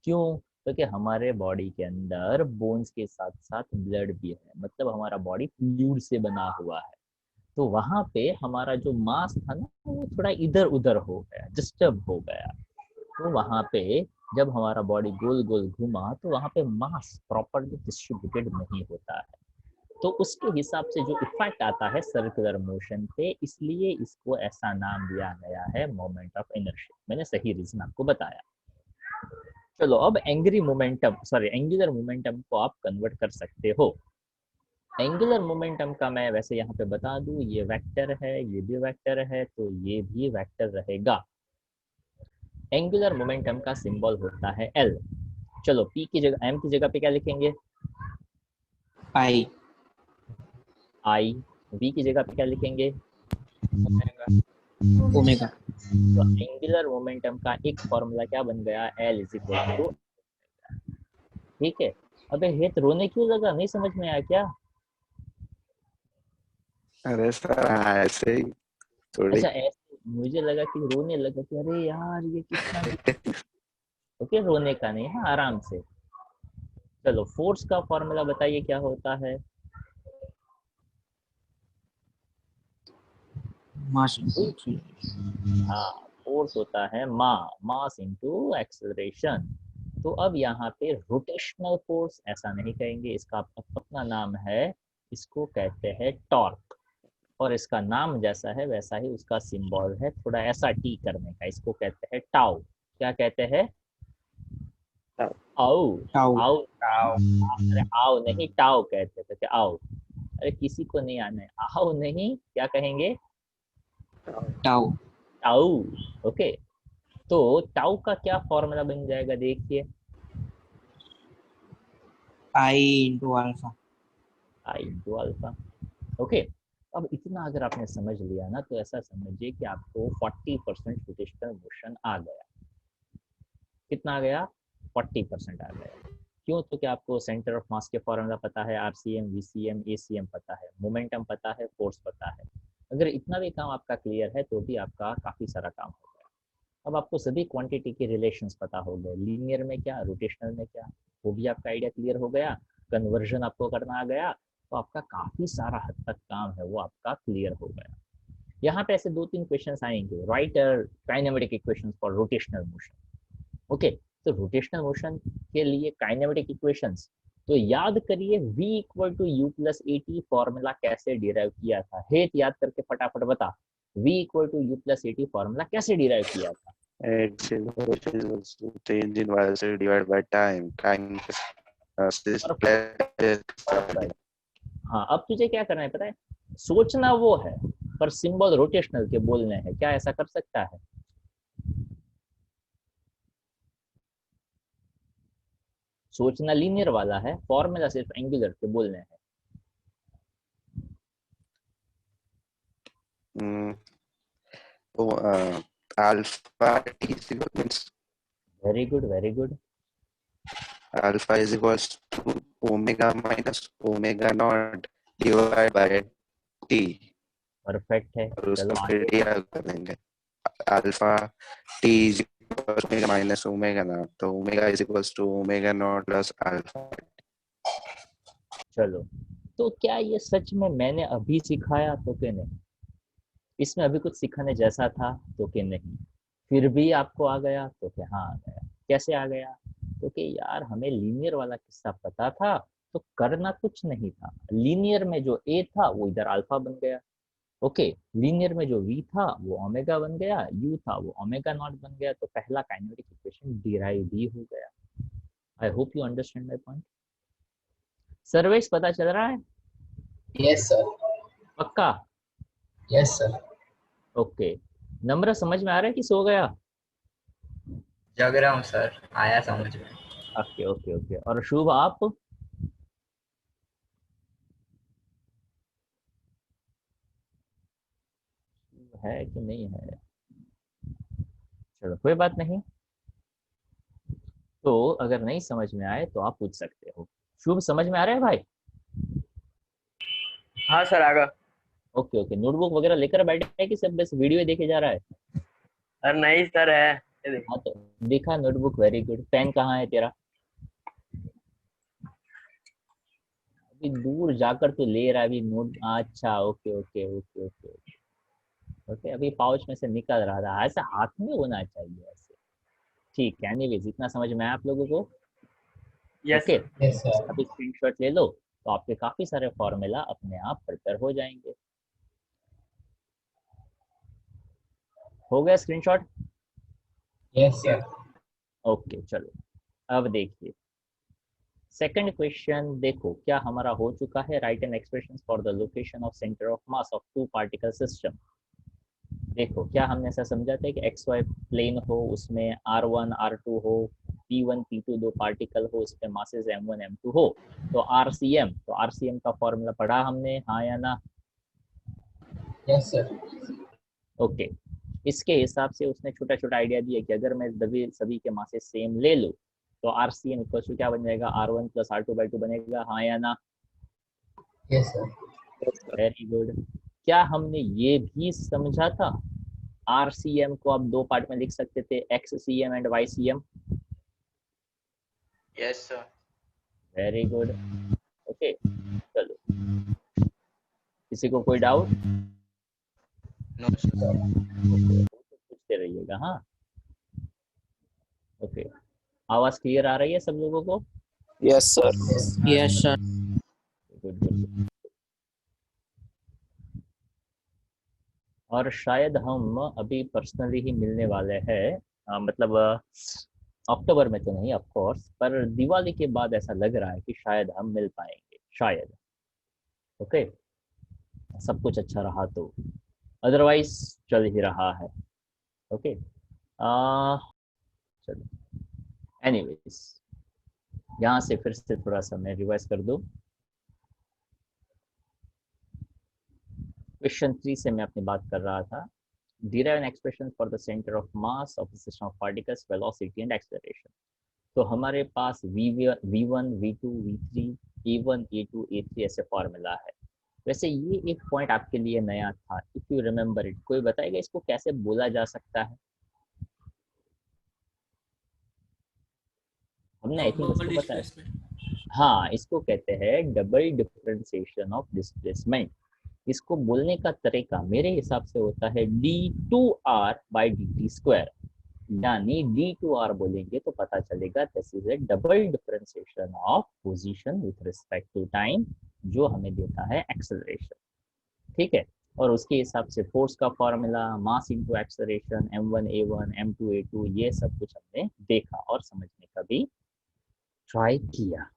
क्यों? तो कि हमारे बॉडी के अंदर बोन्स के साथ साथ ब्लड भी है, मतलब हमारा बॉडी फ्लूइड से बना हुआ है। तो वहां पे हमारा जो मास था ना वो थोड़ा इधर उधर हो गया, डिस्टर्ब हो गया। तो वहां पे जब हमारा बॉडी गोल गोल घूमा तो वहां पे मास प्रॉपरली डिस्ट्रीब्यूटेड नहीं होता है, तो उसके हिसाब से जो इफेक्ट आता है सर्कुलर मोशन पे, इसलिए इसको ऐसा नाम दिया गया है मोमेंट ऑफ इनर्शिया। मैंने सही रीजन आपको बताया। चलो अब angry momentum, sorry angular momentum को आप कन्वर्ट कर सकते हो। एंगुलर मोमेंटम का मैं वैसे यहाँ पे बता दूं, ये वेक्टर है, ये भी वेक्टर है, तो ये भी वेक्टर रहेगा। एंगुलर मोमेंटम का सिंबल होता है एल। चलो पी की जगह, एम की जगह पे क्या लिखेंगे? आई। आई। वी की जगह पे क्या लिखेंगे? ओमेगा। तो एंगुलर मोमेंटम का एक फॉर्मूला क्या बन गया? L is equal to. ठीक है। अबे हेत रोने क्यों लगा, नहीं समझ में आया क्या? अरे सर ऐसे ही थोड़ी। अच्छा ऐसे मुझे लगा कि रोने लगा कि अरे यार ये कितना। ओके रोने का नहीं है, आराम से। चलो फोर्स का फॉर्मूला बताइए क्या होता है? मास। हाँ, फोर्स होता है मास इनटू एक्सेलरेशन। तो अब यहाँ पे रोटेशनल फोर्स ऐसा नहीं कहेंगे, इसका अपना नाम है, इसको कहते हैं टॉर्क। और इसका नाम जैसा है वैसा ही उसका सिंबल है, थोड़ा ऐसा टी करने का, इसको कहते हैं टाउ। क्या कहते हैं? आओ। टाउ। आओ। अरे आओ नहीं, टाउ कहते थे, आओ। अरे किसी को नहीं आना है, आओ नहीं, क्या कहेंगे? टाउ। टाउ। ओके। तो टाउ का क्या फॉर्मूला बन जाएगा देखिए? आई इंटू अल्फा। आई इंटू अल्फा। ओके। अब इतना अगर आपने समझ लिया ना, तो ऐसा समझिए कि आपको 40% रोटेशनल मोशन आ गया। कितना आ गया? 40% आ गया। क्यों? तो क्या आपको सेंटर ऑफ मास के फॉर्मूला पता है, आरसीएम, वीसीएम, एसीएम पता है, मोमेंटम पता है, फोर्स पता है। अगर इतना भी काम आपका क्लियर है तो भी आपका काफी सारा काम हो गया। अब आपको सभी क्वांटिटी के रिलेशंस पता हो गए, लीनियर में क्या, रोटेशनल में क्या, वो भी आपका आइडिया क्लियर हो गया। कन्वर्जन आपको करना आ गया, तो आपका काफी सारा हद तक काम है वो आपका क्लियर हो गया। यहाँ पे ऐसे 2-3 क्वेश्चंस आएंगे, right kinematic equations for rotational motion. Okay. तो रोटेशनल मोशन के लिए काइनेमेटिक इक्वेशंस, तो याद करिए v equal to u plus a t formula कैसे डिराइव किया था? हेत याद करके फटाफट बता, v equal to u plus a t formula कैसे डिराइव किया था? change in velocity divided by time. Time हाँ, अब तुझे क्या करना है पता है? सोचना वो है, पर सिंबल रोटेशनल के बोलने हैं। क्या ऐसा कर सकता है? सोचना लीनियर वाला है, फॉर्मूला सिर्फ एंगुलर के बोलने हैं। alpha is equals very good, very good. alpha is equals to omega minus omega naught divided by t. Perfect है। और उसका चलो फिर आगे। डी कर देंगे। Alpha t is equal omega minus omega naught, तो omega is equals to omega naught plus alpha. चलो, तो क्या ये सच में मैंने अभी सिखाया तो कि नहीं? इसमें अभी कुछ सिखाने जैसा था तो कि नहीं? फिर भी आपको आ गया तो कि हाँ आ गया। कैसे आ गया? तो कि यार हमें लीनियर वाला किस्सा पता था, तो करना कुछ नहीं था। लीनियर में जो ए था वो इधर अल्फा बन गया। ओके। लीनियर में जो v था वो ओमेगा बन गया, u था वो ओमेगा नॉट बन गया, तो पहला काइनेमेटिक इक्वेशन डिराइव भी हो गया। I hope you understand my point. Sarvesh पता चल रहा है? Yes, sir. पक्का? Yes, sir. ओके। नम्र समझ में आ रहा है कि सो गया? जग रहा हूँ सर, आया समझ में। Okay okay okay. और शुभ आप? है कि नहीं है? चलो कोई बात नहीं। तो अगर नहीं समझ में आए तो आप पूछ सकते हो। शुभ समझ में आ रहा है भाई? हाँ सर आगा। Okay okay. नोटबुक वगैरह लेकर बैठे है कि सब बस वीडियो देखे जा रहा है? सर नहीं सर है। हाँ तो दिखा नोटबुक, वेरी गुड। पेन कहाँ है तेरा? अभी दूर जाकर तो ले रहा है अभी नोट। अच्छा okay okay okay okay okay. अभी पाउच में से निकल रहा था, ऐसा हाथ में होना चाहिए ऐसे। ठीक है, एनीवेज इतना समझ में आया आप लोगों को? Yes okay. Sir. Yes, sir. अभी स्क्रीनशॉट ले लो, तो आपके काफी सारे फॉर्मूला अपने आप प्रिपेयर हो जाएंगे। हो गया स्क्रीनशॉट? Yes, sir. ओके चलो। अब देखिए, सेकंड क्वेश्चन देखो क्या हमारा हो चुका है, right an expression for the location of centre of mass of two particle system. देखो क्या हमने ऐसा समझा था कि एक्स वाई प्लेन हो, उसमें R1 R2 हो, P1 P2 दो पार्टिकल हो, उसके मासेस M1 M2 हो, तो RCM, तो RCM का फॉर्मूला पढ़ा हमने, हाँ या ना? Yes sir. ओके, इसके हिसाब से उसने छोटा छोटा आइडिया दिया कि अगर मैं सभी के मासेस सेम ले लूँ तो RCM इक्वल टू क्या बन जाएगा, R1 प्लस R2/2 बनेगा, हाँ या ना? Yes sir. Very good. क्या हमने ये भी समझा था RCM को आप दो पार्ट में लिख सकते थे, XCM and YCM? Yes, sir. Very good. Okay चलो, किसी को कोई डाउट? No, sir. पूछते रहिएगा, हाँ। ओके, आवाज क्लियर आ रही है सब लोगों को? Yes sir. Yes sir. Good good. और शायद हम अभी पर्सनली ही मिलने वाले हैं, मतलब अक्टूबर में तो नहीं ऑफ कोर्स, पर दिवाली के बाद ऐसा लग रहा है कि शायद हम मिल पाएंगे, शायद। ओके, सब कुछ अच्छा रहा तो, अदरवाइज चल ही रहा है। ओके चलो, एनीवेज यहाँ से फिर से थोड़ा सा मैं रिवाइज कर दूँ। क्वेश्चन 3 से मैं अपनी बात कर रहा था, derive an expression for the center of mass of a system of particles, velocity and acceleration। तो हमारे पास V1 V2 V3 A1 A2 A3 ऐसे फॉर्मूला है। वैसे ये एक पॉइंट आपके लिए नया था, इफ यू रिमेम्बर इट, कोई बताएगा इसको कैसे बोला जा सकता है? हमने आई थिंक इसको बताया, हाँ, इसको कहते हैं डबल डिफरेंशिएशन ऑफ डिस्प्लेसमेंट। इसको बोलने का तरीका मेरे हिसाब से होता है d2r/dt², यानी d2r बोलेंगे तो पता चलेगा this is a double differentiation of position with respect to time, जो हमें देता है एक्सेलरेशन। ठीक है, और उसके हिसाब से फोर्स का formula mass into acceleration, m1 a1 m2 a2, ये सब कुछ हमने देखा और समझने का भी ट्राई किया।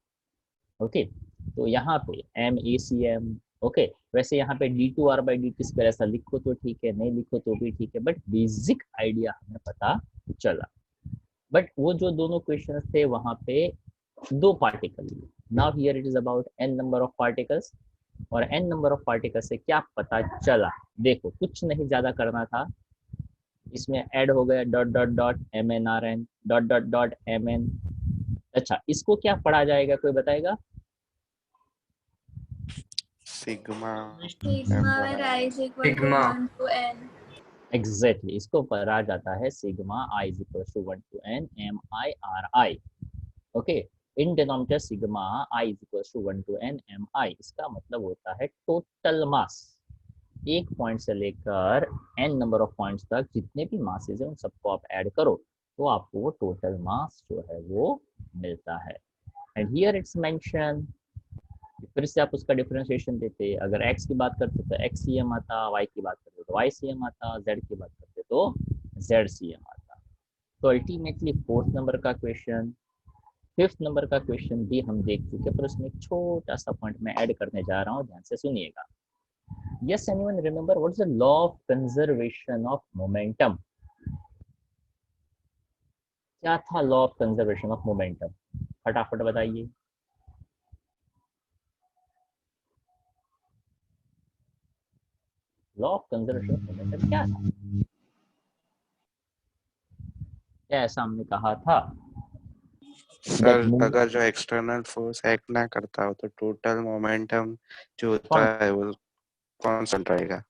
ओके, तो यहाँ पे MACM, ओके, वैसे यहाँ पे d2r/dt² ऐसा लिखो तो ठीक है, नहीं लिखो तो भी ठीक है, बट बेसिक आइडिया हमें पता चला। बट वो जो दोनों क्वेश्चन थे वहाँ पे दो particle, now here it is about n number of particles, और n नंबर ऑफ पार्टिकल्स से क्या पता चला? देखो कुछ नहीं ज्यादा करना था, इसमें ऐड हो गया dot dot dot MNRN dot dot dot MN। अच्छा, इसको क्या पढ़ा जाएगा, कोई बताएगा? Sigma where I is equal to 1 to n। Exactly, इसको पढ़ा जाता है sigma I is equal to 1 to n MIRI। Okay, in denominator sigma I is equal to 1 to n MI, इसका मतलब होता है टोटल मास। एक पॉइंट से लेकर n नंबर ऑफ पॉइंट्स तक जितने भी मासेस हैं उन सबको आप ऐड करो तो आपको वो टोटल मास जो है वो मिलता है। एंड हियर इट्स मेंशन, फिर से आप उसका डिफरेंशिएशन देते, अगर x की बात करते तो XCM आता, y की बात करते तो YCM आता, z की बात करते तो ZCM आता। तो अल्टीमेटली फोर्थ नंबर का क्वेश्चन, फिफ्थ नंबर का क्वेश्चन भी हम देख चुके, पर उसमें एक छोटा सा पॉइंट मैं ऐड करने जा रहा हूँ, ध्यान से सुनिएगा। Yes, anyone remember what is the law of conservation of momentum? क्या था law of conservation of momentum? फटाफट बताइए। Law of conservation of momentum क्या था? क्या ऐसा हमने कहा था? सर अगर जो एक्सटर्नल फोर्स एक्ट ना करता हो तो टोटल मोमेंटम जो होता है वो कांस्टेंट रहेगा।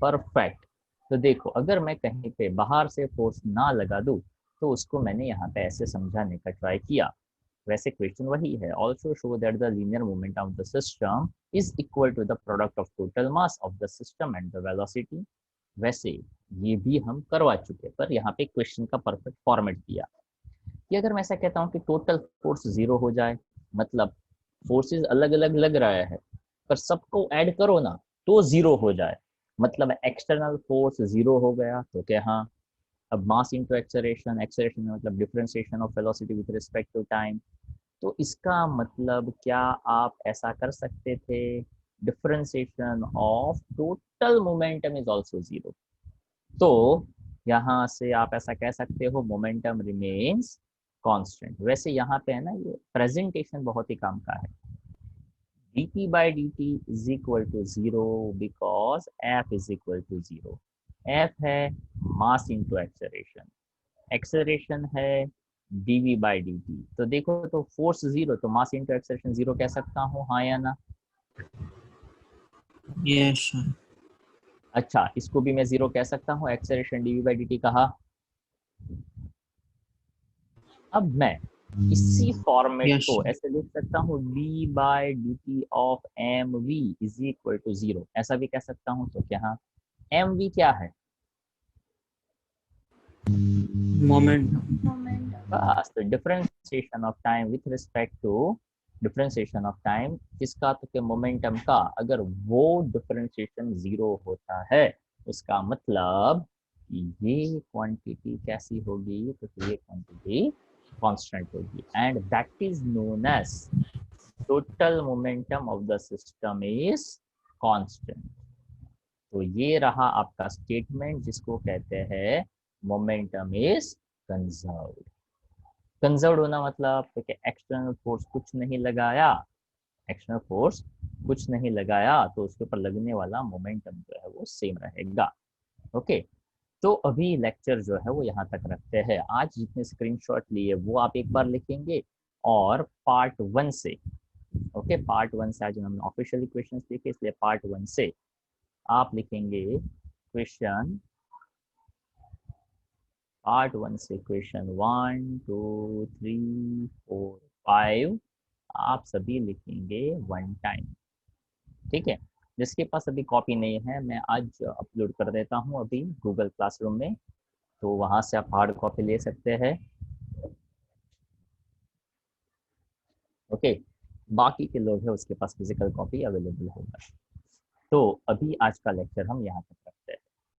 परफेक्ट। तो देखो अगर मैं कहीं पे बाहर से फोर्स ना लगा दूं तो उसको मैंने यहाँ पे ऐसे समझाने का ट्राई किया। वैसे क्वेश्चन वही है, also show that the linear moment of the system is equal to the product of total mass of the system and the velocity. वैसे ये भी हम करवा चुके, पर यहाँ पे क्वेश्चन का परफेक्ट फॉर्मेट दिया कि अगर मैं ऐसा कहता हूँ कि टोटल फोर्स 0 हो जाए, मतलब फोर्सेस अलग अलग लग रहा है पर सबको ऐड करो ना तो 0 हो जाए, मतलब एक्सटर्नल फोर्स 0 हो गया तो क्या, हाँ। अब मास इनटू एक्सेलरेशन, एक्सेलरेशन मतलब differentiation of velocity with respect to time, तो इसका मतलब क्या आप ऐसा कर सकते थे, differentiation of total momentum is also 0। तो यहाँ से आप ऐसा कह सकते हो मोमेंटम रिमेन्स कांस्टेंट। वैसे यहाँ पे है ना, ये प्रेजेंटेशन बहुत ही काम का है। dt by dt is equal to 0 because f is equal to 0। f है मास इंटू एक्सेलरेशन, एक्सेलरेशन है dv by dt। तो देखो, तो फोर्स 0 तो मास इंटू एक्सेलरेशन 0 कह सकता हूँ, हाँ या ना? Yes sir. अच्छा, इसको भी मैं 0 कह सकता हूँ, एक्सेलरेशन dv by dt कहा। अब मैं इसी फॉर्मेट Yes, को sir. ऐसे लिख सकता हूँ, d by dt of mv is equal to 0, ऐसा भी कह सकता हूँ। तो क्या mv क्या है? Momentum. बस, तो differentiation of time with respect to differentiation of time किसका? तो क्या मोमेंटम का। अगर वो डिफरेंशिएशन 0 होता है, उसका मतलब ये क्वांटिटी कैसी होगी? तो ये क्वांटिटी कांस्टेंट होगी, and that is known as total momentum of the system is constant. तो ये रहा आपका स्टेटमेंट, जिसको कहते हैं मोमेंटम इज कंजर्व्ड। कंजर्व्ड होना मतलब तो कि एक्सटर्नल फोर्स कुछ नहीं लगाया, एक्सटर्नल फोर्स कुछ नहीं लगाया, तो उसके ऊपर लगने वाला मोमेंटम जो है वो सेम रहेगा। ओके, तो अभी लेक्चर जो है वो यहाँ तक रखते हैं। आज जितने स्क्रीनशॉट लिए वो आप एक बार लिखेंगे, और पार्ट 1 से, ओके, पार्ट 1 से आज हमने ऑफिशियली क्वेश्चंस लिखे, इसलिए पार्ट 1 से आप लिखेंगे क्वेश्चन, पार्ट 1 से क्वेश्चन 1 2 3 4 5 आप सभी लिखेंगे 1 टाइम। ठीक है, जिसके पास अभी कॉपी नहीं है, मैं आज अपलोड कर देता हूँ अभी गूगल क्लासरूम में, तो वहाँ से आप हार्ड कॉपी ले सकते हैं। ओके, बाकी के लोग हैं उसके पास फिजिकल कॉपी अवेलेबल होगा। तो अभी आज का लेक्चर हम यहाँ तक रखते हैं।